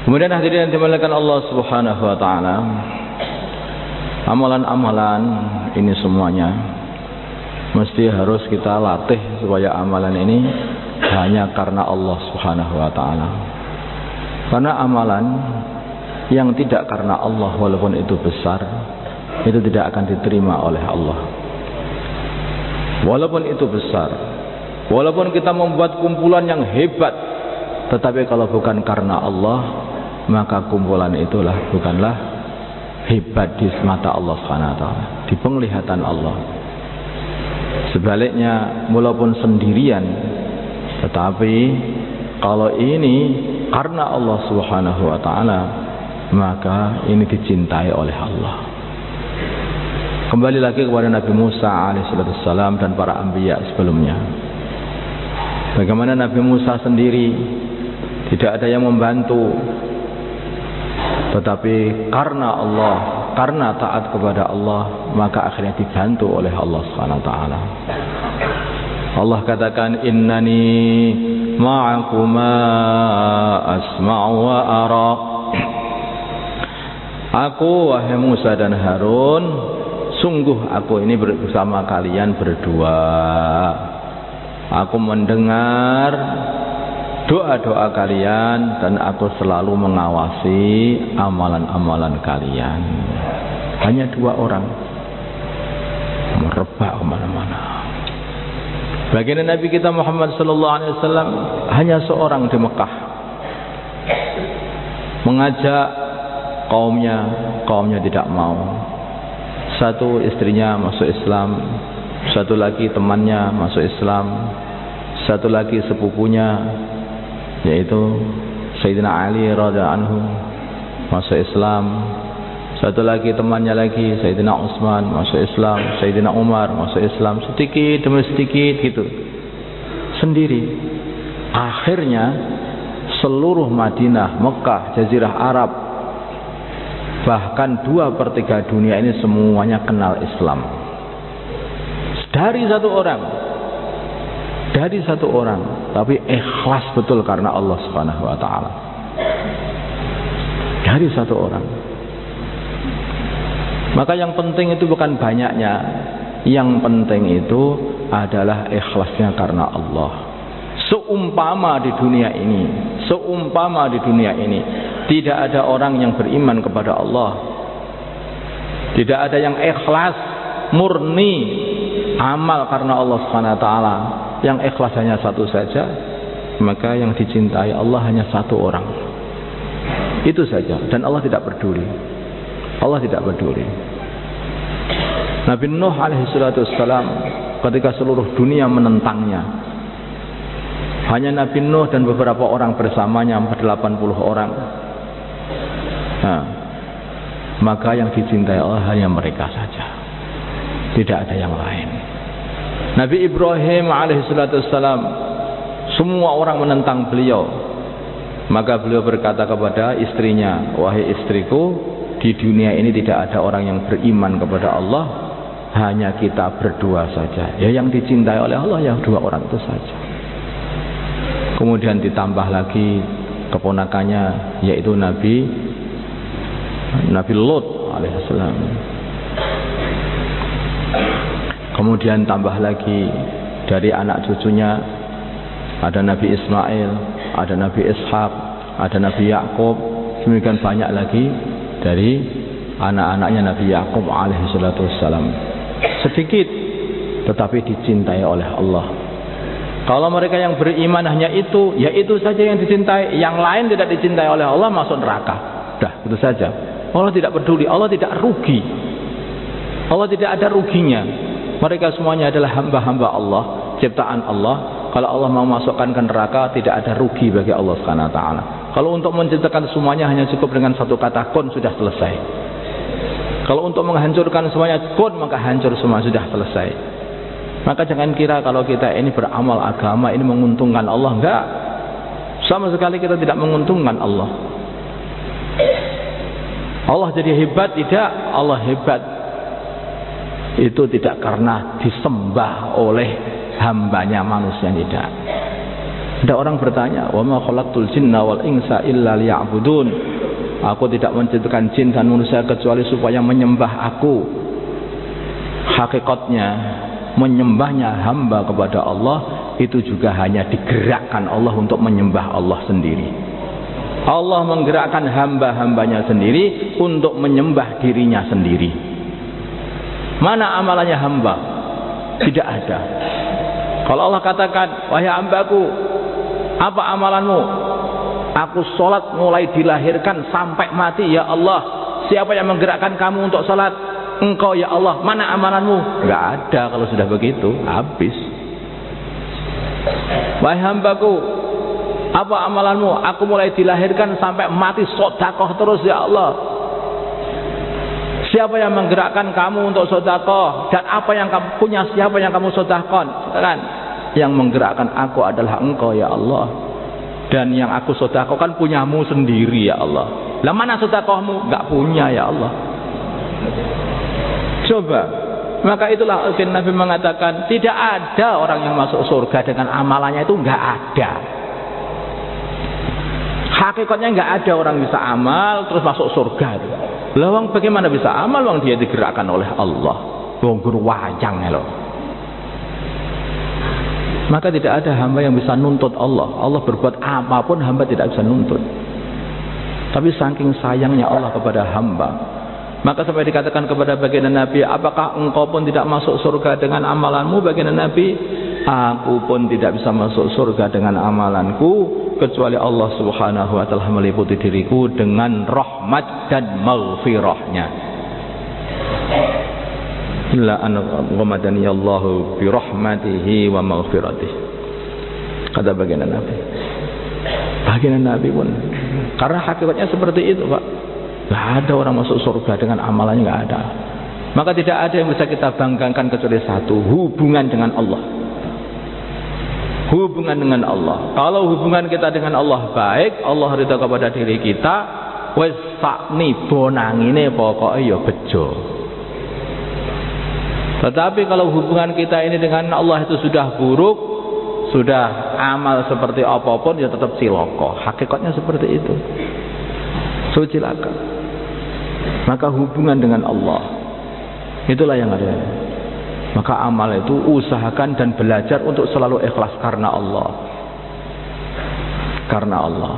Kemudian hadirin yang dimuliakan Allah Subhanahu wa taala, amalan-amalan ini semuanya mesti harus kita latih supaya amalan ini hanya karena Allah Subhanahu wa taala. Karena amalan yang tidak karena Allah, walaupun itu besar, itu tidak akan diterima oleh Allah. Walaupun itu besar, walaupun kita membuat kumpulan yang hebat, tetapi kalau bukan karena Allah, maka kumpulan itulah bukanlah hebat di mata Allah Subhanahu wa taala, di penglihatan Allah. Sebaliknya, walaupun sendirian, tetapi kalau ini karena Allah Subhanahu wa taala, maka ini dicintai oleh Allah. Kembali lagi kepada Nabi Musa alaihissalam dan para anbiya sebelumnya. Bagaimana Nabi Musa sendiri tidak ada yang membantu, tetapi karena Allah, karena taat kepada Allah, maka akhirnya dibantu oleh Allah Subhanahu wa taala. Allah katakan, innani ma'akuma asma'u wa ara. Aku, wahai Musa dan Harun, sungguh aku ini bersama kalian berdua. Aku mendengar doa-doa kalian dan aku selalu mengawasi amalan-amalan kalian. Hanya 2 orang merebak kemana-mana. Baginda Nabi kita Muhammad sallallahu alaihi wasallam hanya seorang di Mekah, mengajak kaumnya tidak mau. Satu istrinya masuk Islam, satu lagi temannya masuk Islam, satu lagi sepupunya yaitu Sayyidina Ali radhiyallahu anhu masuk Islam, satu lagi temannya lagi Sayyidina Utsman masuk Islam, Sayyidina Umar masuk Islam, sedikit demi sedikit gitu sendiri. Akhirnya seluruh Madinah, Mekah, Jazirah Arab, bahkan 2/3 dunia ini semuanya kenal Islam dari satu orang, tapi ikhlas betul karena Allah Subhanahu wa taala. Dari satu orang. Maka yang penting itu bukan banyaknya, yang penting itu adalah ikhlasnya karena Allah. Seumpama di dunia ini tidak ada orang yang beriman kepada Allah, tidak ada yang ikhlas murni amal karena Allah Subhanahu wa taala, yang ikhlas hanya satu saja, maka yang dicintai Allah hanya satu orang. Itu saja, dan Allah tidak peduli. Nabi Nuh alaihi salatu wassalam ketika seluruh dunia menentangnya, hanya Nabi Nuh dan beberapa orang bersamanya 80 orang. Maka yang dicintai Allah hanya mereka saja, tidak ada yang lain. Nabi Ibrahim alaihi salatu wassalam, semua orang menentang beliau, maka beliau berkata kepada istrinya, wahai istriku, di dunia ini tidak ada orang yang beriman kepada Allah, hanya kita berdua saja. Ya, yang dicintai oleh Allah ya 2 orang itu saja. Kemudian ditambah lagi keponakannya, yaitu Nabi Lut alaihissalam. Kemudian tambah lagi dari anak cucunya, ada Nabi Ismail, ada Nabi Ishak, ada Nabi Yakub. Demikian banyak lagi dari anak-anaknya Nabi Yakub alaihissalam. Sedikit tetapi dicintai oleh Allah. Kalau mereka yang beriman hanya itu, ya itu saja yang dicintai, yang lain tidak dicintai oleh Allah, masuk neraka. Dah, itu saja. Allah tidak peduli, Allah tidak rugi. Allah tidak ada ruginya. Mereka semuanya adalah hamba-hamba Allah, ciptaan Allah. Kalau Allah mau masukkan ke neraka, tidak ada rugi bagi Allah Subhanahu wa taala. Kalau untuk menciptakan semuanya hanya cukup dengan satu kata kun, sudah selesai. Kalau untuk menghancurkan semuanya kun, maka hancur semua, sudah selesai. Maka jangan kira kalau kita ini beramal agama ini menguntungkan Allah. Enggak, sama sekali kita tidak menguntungkan Allah. Allah jadi hebat? Tidak. Allah hebat itu tidak karena disembah oleh hambanya manusia, tidak. Ada orang bertanya, wa ma khalaqtul jinna wal insa illa liya'budun. Aku tidak menciptakan jin dan manusia kecuali supaya menyembah aku. Hakikatnya menyembahnya hamba kepada Allah itu juga hanya digerakkan Allah untuk menyembah Allah sendiri. Allah menggerakkan hamba-hambanya sendiri untuk menyembah dirinya sendiri. Mana amalannya hamba? Tidak ada. Kalau Allah katakan, wahai hambaku, apa amalanmu? Aku sholat mulai dilahirkan sampai mati, ya Allah. Siapa yang menggerakkan kamu untuk sholat? Engkau ya Allah. Mana amalanmu? Enggak ada. Kalau sudah begitu, habis. Wahai hambaku, apa amalanmu? Aku mulai dilahirkan sampai mati sedekah terus, ya Allah. Siapa yang menggerakkan kamu untuk sedekah? Dan apa yang kamu punya? Siapa yang kamu sedekahkan? Kan? Yang menggerakkan aku adalah Engkau ya Allah. Dan yang aku sedekahkan punyamu sendiri ya Allah. Lah mana sedekahmu? Enggak punya ya Allah. Coba. Maka itulah Nabi mengatakan tidak ada orang yang masuk surga dengan amalannya itu, enggak ada. Hakikatnya enggak ada orang bisa amal terus masuk surga itu. Lah wong bagaimana bisa amal wong dia digerakkan oleh Allah. Wong guru wayang lho. Maka tidak ada hamba yang bisa nuntut Allah. Allah berbuat apapun hamba tidak bisa nuntut. Tapi saking sayangnya Allah kepada hamba, maka sampai dikatakan kepada baginda Nabi, apakah engkau pun tidak masuk surga dengan amalanmu? Baginda Nabi, aku pun tidak bisa masuk surga dengan amalanku, kecuali Allah subhanahu wa ta'ala meliputi diriku dengan rahmat dan maghfirahnya. Illa an ghamadani Allahu bi rahmatihi wa maghfiratih, kata baginda Nabi. Baginda Nabi pun, karena hakikatnya seperti itu, Pak. Gak ada orang masuk surga dengan amalannya, gak ada. Maka tidak ada yang bisa kita banggakan kecuali satu, hubungan dengan Allah. Hubungan dengan Allah. Kalau hubungan kita dengan Allah baik, Allah ridha kepada diri kita, wis sakni bonangine pokoke ya bejo. Tetapi kalau hubungan kita ini dengan Allah itu sudah buruk, sudah amal seperti apapun ya tetap cilaka. Hakikatnya seperti itu. So cilaka. Maka hubungan dengan Allah itulah yang ada. Maka amal itu usahakan dan belajar untuk selalu ikhlas karena Allah. Karena Allah.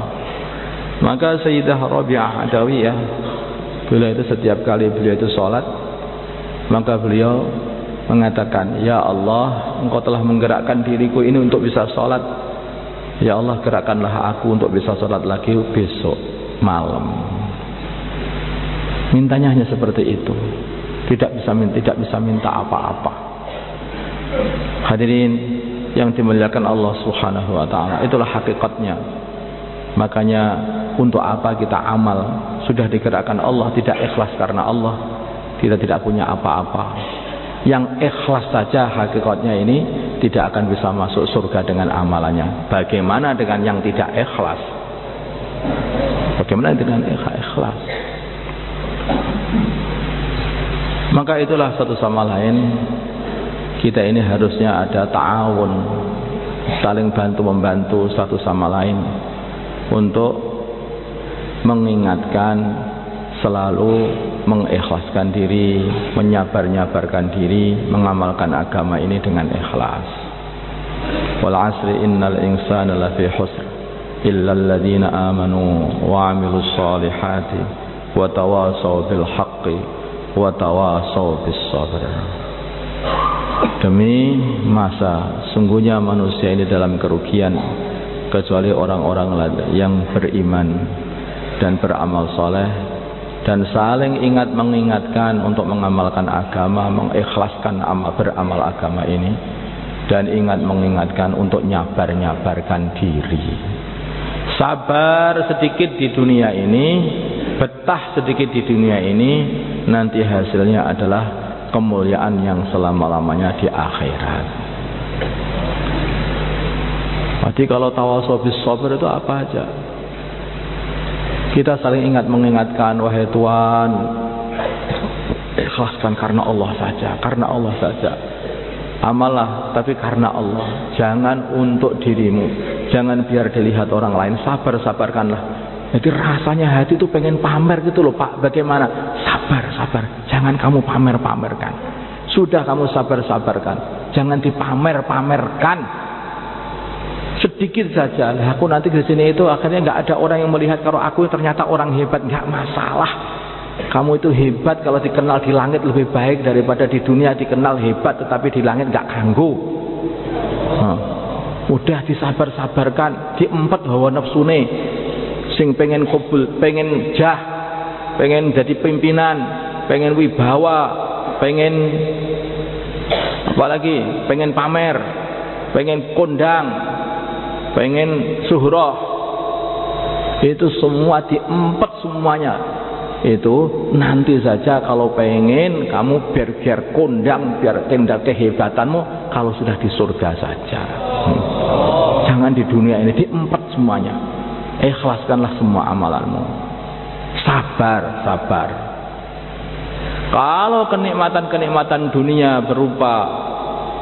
Maka Sayyidah Rabi'ah Adawiyah, beliau itu setiap kali beliau itu sholat, maka beliau mengatakan, ya Allah, engkau telah menggerakkan diriku ini untuk bisa sholat. Ya Allah, gerakkanlah aku untuk bisa sholat lagi besok malam. Mintanya hanya seperti itu. Tidak bisa minta apa-apa. Hadirin yang dimuliakan Allah subhanahu wa ta'ala, itulah hakikatnya. Makanya untuk apa kita amal? Sudah digerakkan Allah, tidak ikhlas karena Allah, kita tidak punya apa-apa. Yang ikhlas saja hakikatnya ini tidak akan bisa masuk surga dengan amalannya. Bagaimana dengan yang tidak ikhlas? Bagaimana dengan ikhlas? Maka itulah satu sama lain, kita ini harusnya ada ta'awun, saling bantu-membantu satu sama lain untuk mengingatkan, selalu mengikhlaskan diri, menyabar-nyabarkan diri, mengamalkan agama ini dengan ikhlas. Wal 'asri innal insana lafi khusr illa alladziina aamanu wa 'amilus shalihati wa tawashaw bil haqqi wa tawashaw bis sabr. Demi masa, sungguhnya manusia ini dalam kerugian kecuali orang-orang yang beriman dan beramal soleh dan saling ingat mengingatkan untuk mengamalkan agama, mengikhlaskan beramal agama ini, dan ingat mengingatkan untuk nyabar-nyabarkan diri. Sabar sedikit di dunia ini, betah sedikit di dunia ini, nanti hasilnya adalah kemuliaan yang selama-lamanya di akhirat. Jadi kalau tawasaw bis sabr itu apa aja? Kita saling ingat mengingatkan, wahai Tuhan, ikhlaskan karena Allah saja, karena Allah saja. Amallah tapi karena Allah, jangan untuk dirimu, jangan biar dilihat orang lain. Sabarkanlah. Jadi rasanya hati itu pengen pamer gitu loh, Pak. Bagaimana? Sabar, jangan kamu pamerkan. Sudah kamu sabarkan, jangan dipamerkan. Sedikit saja. Aku nanti di sini itu akhirnya nggak ada orang yang melihat kalau aku ternyata orang hebat, nggak masalah. Kamu itu hebat kalau dikenal di langit lebih baik daripada di dunia dikenal hebat tetapi di langit nggak ganggu. Udah disabarkan, diempet hawa nafsune. Sing pengen kubul, pengen jah, pengen jadi pimpinan, pengen wibawa, pengen apalagi, pengen pamer, pengen kondang, pengen suhroh, itu semua diempet semuanya. Itu nanti saja kalau pengen kamu biar kondang, biar tindak kehebatanmu kalau sudah di surga saja. Jangan di dunia ini, diempet semuanya. Ikhlaskanlah semua amalanmu. Sabar. Kalau kenikmatan dunia berupa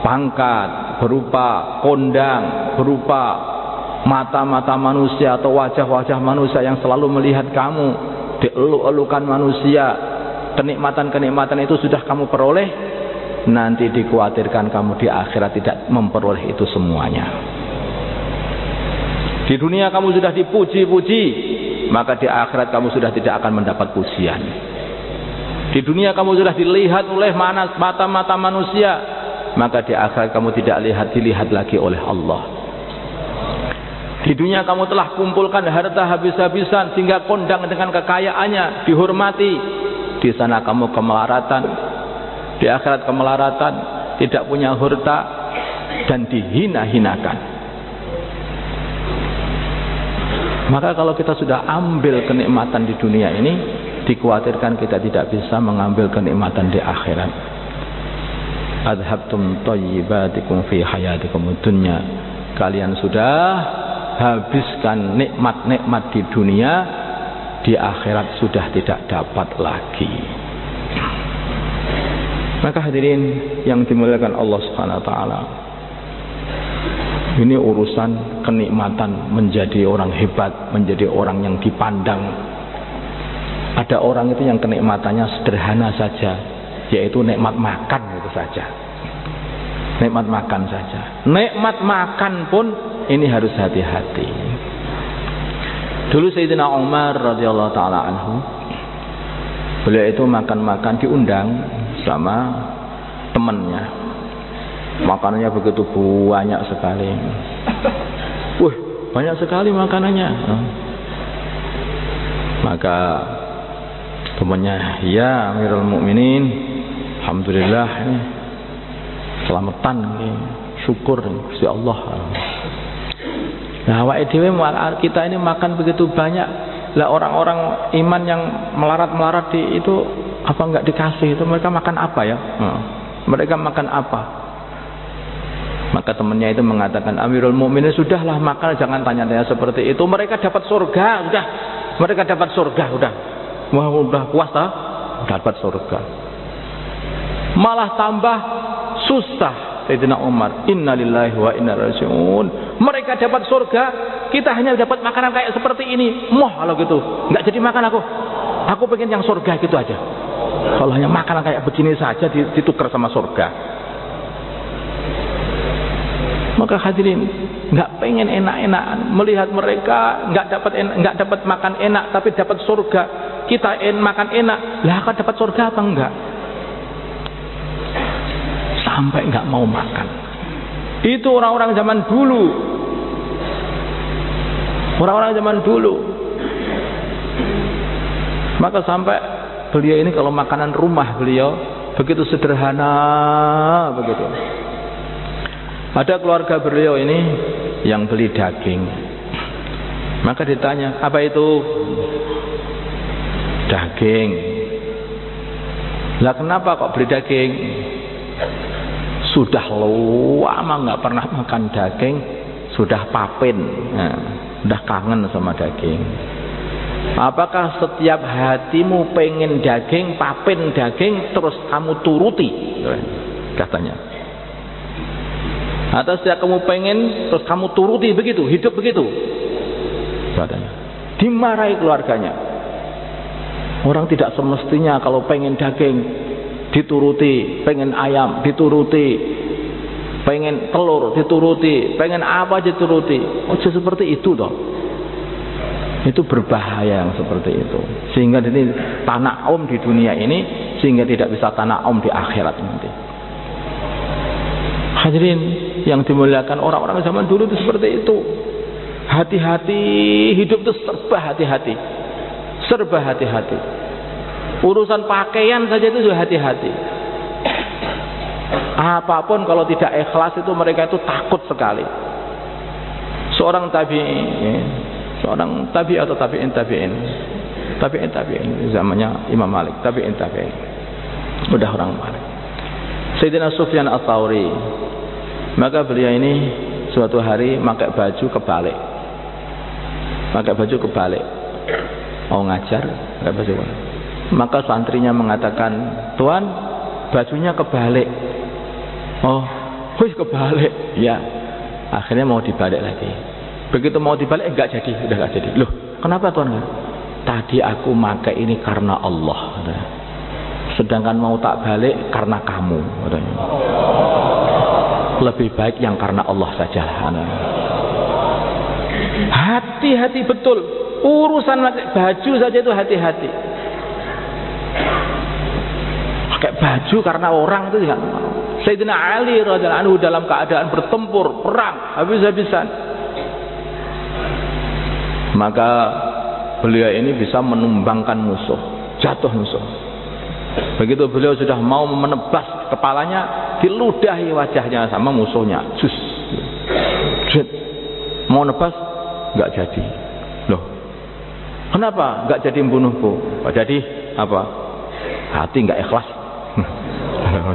pangkat, berupa kondang, berupa mata-mata manusia atau wajah-wajah manusia yang selalu melihat kamu, dieluk-elukan manusia, kenikmatan itu sudah kamu peroleh, nanti dikhawatirkan kamu di akhirat tidak memperoleh itu semuanya. Di dunia kamu sudah dipuji-puji, maka di akhirat kamu sudah tidak akan mendapat pujian. Di dunia kamu sudah dilihat oleh mata-mata manusia, maka di akhirat kamu tidak dilihat lagi oleh Allah. Di dunia kamu telah kumpulkan harta habis-habisan sehingga kondang dengan kekayaannya dihormati. Di sana kamu kemelaratan, di akhirat kemelaratan, tidak punya harta dan dihina-hinakan. Maka kalau kita sudah ambil kenikmatan di dunia ini, dikhawatirkan kita tidak bisa mengambil kenikmatan di akhirat. Adhabtum thayyibatikum fi hayatikum dunya. Kalian sudah habiskan nikmat-nikmat di dunia, di akhirat sudah tidak dapat lagi. Maka hadirin yang dimuliakan Allah Subhanahu wa taala, ini urusan kenikmatan menjadi orang hebat, menjadi orang yang dipandang. Ada orang itu yang kenikmatannya sederhana saja, yaitu nikmat makan itu saja. Nikmat makan saja. Nikmat makan pun ini harus hati-hati. Dulu Sayyidina Umar radhiyallahu taala anhu, beliau itu makan-makan diundang sama temannya. Makanannya begitu banyak sekali. Banyak sekali makanannya. Maka temannya, ya Amirul Mukminin, alhamdulillah ini selamatan ini, syukur Gusti Allah. Nah, awake dhewe kita ini makan begitu banyak. Lah orang-orang iman yang melarat-melarat itu apa enggak dikasih? Itu mereka makan apa ya? Mereka makan apa? Maka temannya itu mengatakan, Amirul Mukminin, sudahlah makan, jangan tanya-tanya seperti itu. Mereka dapat surga, udah. Mereka dapat surga, udah. Wah, udah puas dah, dapat surga. Malah tambah susah. Sayyidina Umar, innalillahi wa inna ilaihi raji'un. Mereka dapat surga, kita hanya dapat makanan kayak seperti ini. Moh kalau gitu, nggak jadi makan aku. Aku pengen yang surga gitu aja. Kalau hanya makanan kayak begini saja ditukar sama surga. Maka hadirin, nggak pengen enak-enakan melihat mereka nggak dapat makan enak tapi dapat surga. Kita makan enak, lah akan dapat surga apa enggak? Sampai nggak mau makan. Itu orang-orang zaman dulu. Orang-orang zaman dulu. Maka sampai beliau ini kalau makanan rumah beliau begitu sederhana begitu. Ada keluarga beliau ini yang beli daging. Maka ditanya, apa itu? Daging. Lah kenapa kok beli daging? Sudah lama nggak pernah makan daging, sudah papin, sudah kangen sama daging. Apakah setiap hatimu pengen daging, papin daging, terus kamu turuti? Katanya. Atau setiap kamu pengen terus kamu turuti begitu, hidup begitu. Katanya. Dimarahi keluarganya. Orang tidak semestinya kalau pengen daging dituruti, pengen ayam dituruti, pengen telur dituruti, pengen apa aja dituruti. Oh, seperti itu toh. Itu berbahaya yang seperti itu. Sehingga ini tana'um di dunia ini, sehingga tidak bisa tana'um di akhirat nanti. Hadirin yang dimuliakan, orang-orang zaman dulu itu seperti itu. Hati-hati, hidup itu serba hati-hati. Serba hati-hati. Urusan pakaian saja itu sudah hati-hati. Apapun kalau tidak ikhlas itu mereka itu takut sekali. Seorang tabi'in atau tabi'in zamannya Imam Malik, tabi'in udah orang Malik. Sayyidina Sufyan Ats-Tsauri, maka beliau ini suatu hari pakai baju kebalik, mau ngajar pakai baju. Maka santrinya mengatakan, Tuan, bajunya kebalik. Oh, kebalik. Ya, akhirnya mau dibalik lagi. Begitu mau dibalik, enggak jadi, udah enggak jadi. Loh, kenapa Tuan? Tadi aku pakai ini karena Allah. Sedangkan mau tak balik karena kamu, katanya. Lebih baik yang karena Allah saja. Hati-hati betul. Urusan pakai baju saja itu hati-hati. Pakai baju karena orang itu tidak mau. Sayyidina Ali radhiyallahu anhu dalam keadaan bertempur, perang, habis-habisan. Maka beliau ini bisa menumbangkan musuh, jatuh musuh. Begitu beliau sudah mau menebas kepalanya, diludahi wajahnya sama musuhnya. Mau nebas, nggak jadi. Loh, kenapa nggak jadi membunuhku? Nggak jadi apa? Hati nggak ikhlas.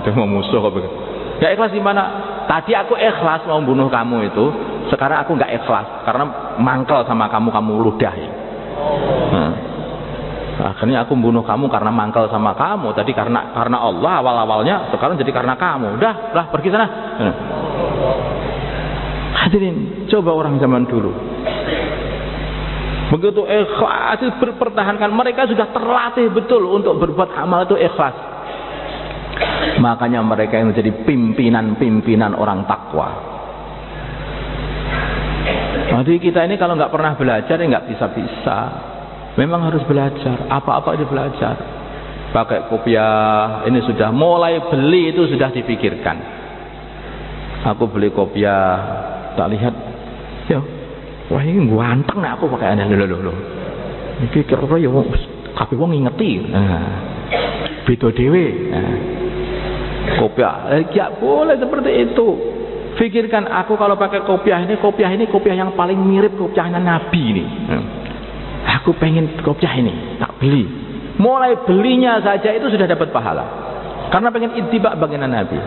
Itu mau musuh kok begitu. Nggak ikhlas di mana? Tadi aku ikhlas mau membunuh kamu itu, sekarang aku nggak ikhlas karena mangkel sama kamu, kamu ludahi. Akhirnya aku membunuh kamu karena mangkel sama kamu. Tadi karena Allah awal-awalnya, sekarang jadi karena kamu. Udah pergi sana. Hadirin, coba orang zaman dulu. Begitu ikhlas berpertahankan, mereka sudah terlatih betul untuk berbuat amal itu ikhlas. Makanya mereka yang menjadi pimpinan orang takwa. Jadi kita ini kalau nggak pernah belajar ya nggak bisa. Memang harus belajar. Apa-apa itu belajar. Pakai kopiah ini sudah mulai beli itu sudah dipikirkan. Aku beli kopiah, tak lihat, ya, wah ini ganteng nih aku pakai aneh loh. Ini kira-kira ya, kabeh wong ngingeti. Beda dewe. Kopiah, ya boleh seperti itu. Pikirkan aku kalau pakai kopiah ini kopiah yang paling mirip kopiahnya Nabi ini. Aku pengen kopiah ini, tak beli. Mulai belinya saja itu sudah dapat pahala. Karena pengen ittiba baginda Nabi.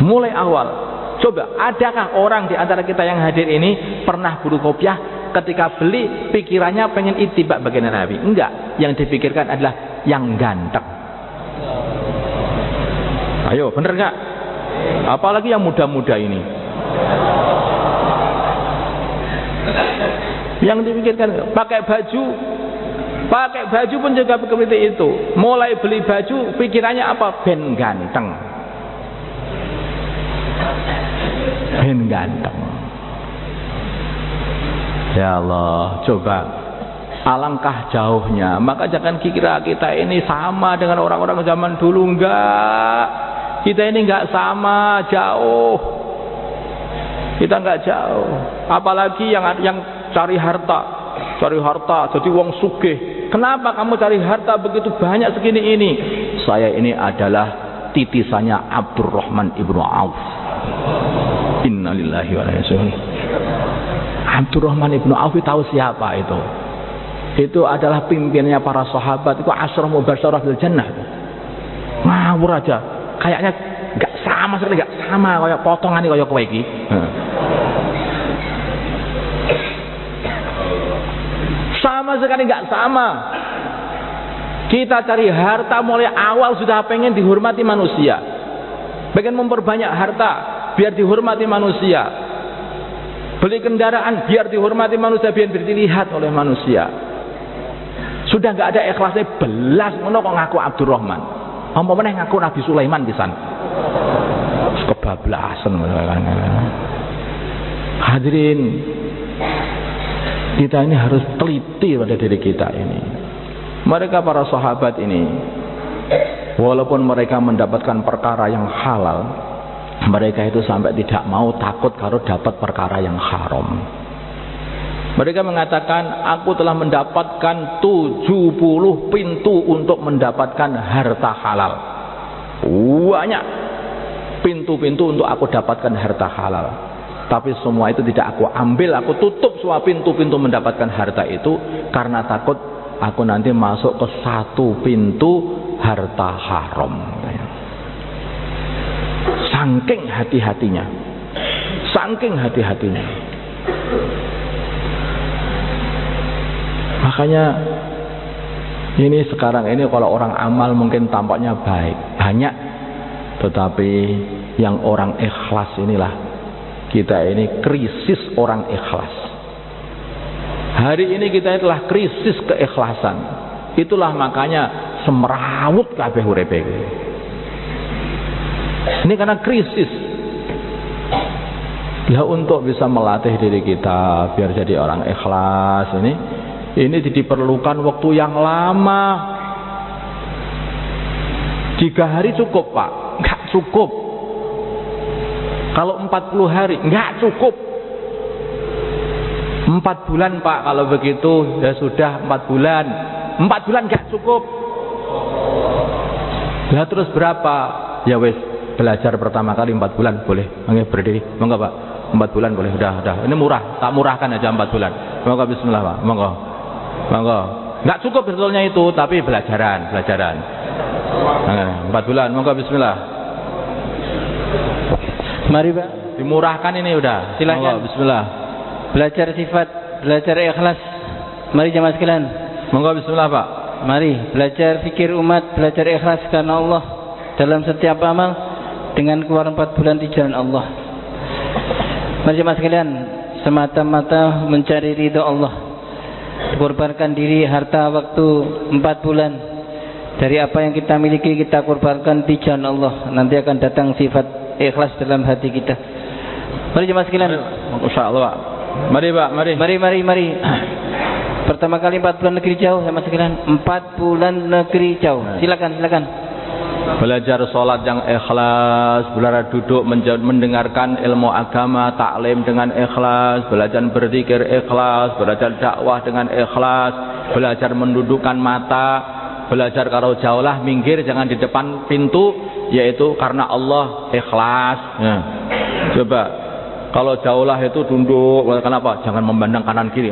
Mulai awal. Coba, adakah orang di antara kita yang hadir ini pernah buru kopiah, ketika beli pikirannya pengen ittiba baginda Nabi? Enggak. Yang dipikirkan adalah yang ganteng. Ayo, bener enggak? Apalagi yang muda-muda ini. Yang dipikirkan pakai baju pun juga seperti itu. Mulai beli baju pikirannya apa? Ben ganteng. Ya Allah, coba alangkah jauhnya. Maka jangan kira kita ini sama dengan orang-orang zaman dulu. Enggak, kita ini enggak sama, jauh. Kita enggak jauh. Apalagi yang cari harta jadi wong sugih. Kenapa kamu cari harta begitu banyak segini ini? Saya ini adalah titisannya Abdurrahman ibnu Auf. Innalillahi wa inna ilaihi raji'un. Abdurrahman ibnu Auf tahu siapa itu? Itu adalah pimpinannya para sahabat. Itu Asyarah Mubasysyarah bil Jannah. Ngawur aja. Kayaknya enggak sama sekali, enggak sama kayak potongan kayak kowe iki. Sama sekali nggak sama. Kita cari harta mulai awal sudah pengen dihormati manusia, pengen memperbanyak harta biar dihormati manusia, beli kendaraan biar dihormati manusia, biar dilihat oleh manusia. Sudah nggak ada ikhlasnya belas, ngono kok ngaku Abdurrahman. Apa meneh ngaku Nabi Sulaiman pisan. Kebablasan. Hadirin, kita ini harus teliti pada diri kita ini. Mereka para sahabat ini, walaupun mereka mendapatkan perkara yang halal, mereka itu sampai tidak mau takut kalau dapat perkara yang haram. Mereka mengatakan, aku telah mendapatkan 70 pintu untuk mendapatkan harta halal. Banyak pintu-pintu untuk aku dapatkan harta halal. Tapi semua itu tidak aku ambil, aku tutup semua pintu-pintu mendapatkan harta itu, karena takut aku nanti masuk ke satu pintu harta haram. Saking hati-hatinya. Makanya ini sekarang ini kalau orang amal mungkin tampaknya baik, banyak, tetapi yang orang ikhlas inilah, kita ini krisis orang ikhlas. Hari ini kita telah krisis keikhlasan. Itulah makanya semrawut kabeh uripe. Ini karena krisis. Lah untuk bisa melatih diri kita biar jadi orang ikhlas ini diperlukan waktu yang lama. 3 hari cukup, Pak? Enggak cukup. Kalau 40 hari enggak cukup. 4 bulan, Pak, kalau begitu ya sudah 4 bulan. 4 bulan enggak cukup. Lah terus berapa? Ya wes, belajar pertama kali 4 bulan boleh. Oke, berdiri. Monggo, Pak. 4 bulan boleh. Udah. Ini murah, tak murahkan aja 4 bulan. Monggo bismillah, Pak. Monggo. Enggak cukup sebetulnya itu, tapi belajaran. 4 bulan, monggo bismillah. Mari, Pak. Dimurahkan ini udah. Silakan. Monggo bismillah. Belajar sifat, belajar ikhlas. Mari jamaah sekalian. Monggo bismillah, Pak. Mari belajar fikir umat, belajar ikhlas karena Allah dalam setiap amal dengan keluar 4 bulan di jalan Allah. Mari jemaah sekalian, semata-mata mencari ridha Allah, korbankan diri, harta, waktu 4 bulan dari apa yang kita miliki kita korbankan di jalan Allah. Nanti akan datang sifat ikhlas dalam hati kita. Mari jemaah sekalian. Insyaallah, Pak. Mari, Pak, mari. Pertama kali 4 bulan negeri jauh sama sekalian. 4 bulan negeri jauh. Silakan. Belajar sholat yang ikhlas, belajar duduk mendengarkan ilmu agama, taklim dengan ikhlas, belajar berzikir ikhlas, belajar dakwah dengan ikhlas, belajar mendudukkan mata, belajar kalau jauh lah minggir jangan di depan pintu, yaitu karena Allah ikhlas. Nah, coba kalau jauh lah itu tunduk, kenapa? Jangan memandang kanan kiri.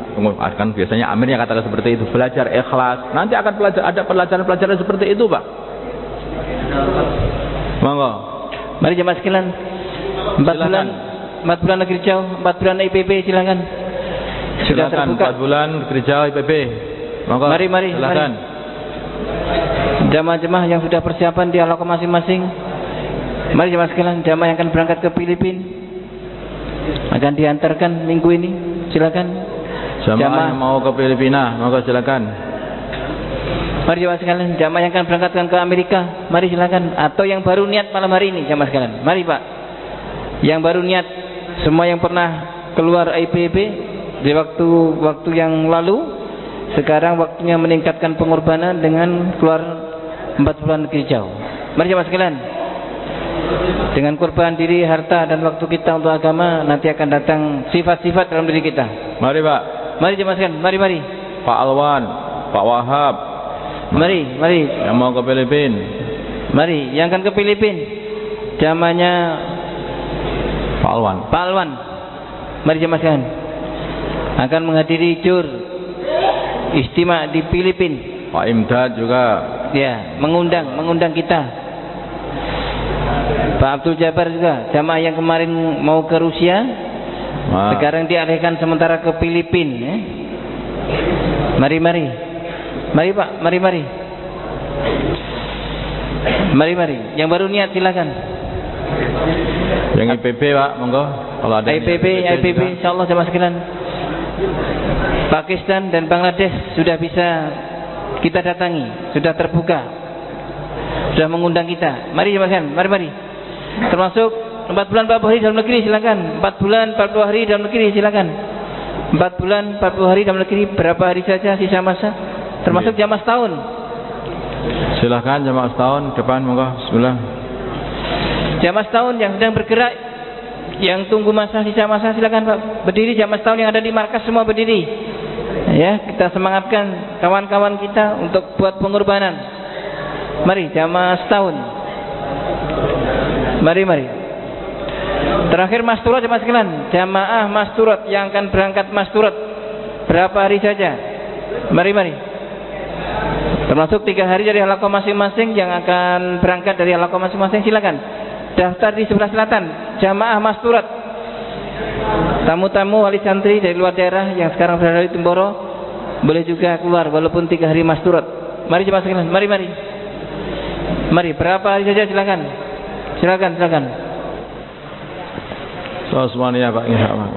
Kan biasanya amirnya katakan seperti itu. Belajar ikhlas. Nanti akan ada pelajaran-pelajaran seperti itu, Pak. Monggo. Mari jemaah sekalian. 4 bulan negeri jauh, 4 bulan IPB silakan. Sudah terbuka. 4 bulan negeri jauh IPB. Monggo. Mari. Silakan. Jamaah-jamaah yang sudah persiapan di alaqah masing-masing. Mari jemaah sekalian, jamaah yang akan berangkat ke Filipina akan diantarkan minggu ini. Silakan. Jamaah yang mau ke Filipina, monggo silakan. Mari jemaah sekalian, jamaah yang akan berangkatkan ke Amerika, mari silakan. Atau yang baru niat malam hari ini, jamaah sekalian. Mari, Pak. Yang baru niat, semua yang pernah keluar IPB di waktu yang lalu, sekarang waktunya meningkatkan pengorbanan dengan keluar 4 bulan negeri jauh. Mari jemaah sekalian. Dengan korban diri, harta dan waktu kita untuk agama, nanti akan datang sifat-sifat dalam diri kita. Mari, Pak. Mari jemaah sekalian, mari. Pak Alwan, Pak Wahab. Mari. Yang mau ke Filipina. Mari, yang akan ke Filipina. Jamaahnya Pak Alwan. Mari jemaah sekalian. Akan menghadiri jur istimewa di Filipina. Pak Imdad juga. Ya, mengundang kita. Pak Abdul Jabbar juga. Jamaah yang kemarin mau ke Rusia, sekarang dialihkan sementara ke Filipina. Ya. Mari. Mari, Pak, mari. Yang baru niat silakan. Yang IPB, Pak, monggo. Kalau ada IPB insyaallah jamaah sekalian. Pakistan dan Bangladesh sudah bisa kita datangi, sudah terbuka. Sudah mengundang kita. Mari jamaah sekalian, mari. Termasuk 4 bulan 40 hari dalam negeri silakan. 4 bulan 40 hari dalam negeri silakan. 4 bulan 40 hari dalam negeri, berapa hari saja sisa masa? Termasuk jamaah setahun. Silahkan jamaah setahun depan, monggo. Bismillah. Jamaah setahun yang sedang bergerak, yang tunggu sisa masa silakan, Pak. Berdiri jamaah setahun yang ada di markas semua berdiri. Ya, kita semangatkan kawan-kawan kita untuk buat pengorbanan. Mari jamaah setahun. Mari. Terakhir masturat jamaah sekalian. Jamaah masturat yang akan berangkat masturat berapa hari saja? Mari. Termasuk 3 hari dari halaqah masing-masing yang akan berangkat dari halaqah masing-masing silakan. Daftar di sebelah selatan. Jamaah masturat. Tamu-tamu wali santri dari luar daerah yang sekarang berada di Temboro boleh juga keluar walaupun 3 hari masturat. Mari jemaah sekalian, mari. Berapa hari saja silakan. Semuanya, Pak, insyaallah.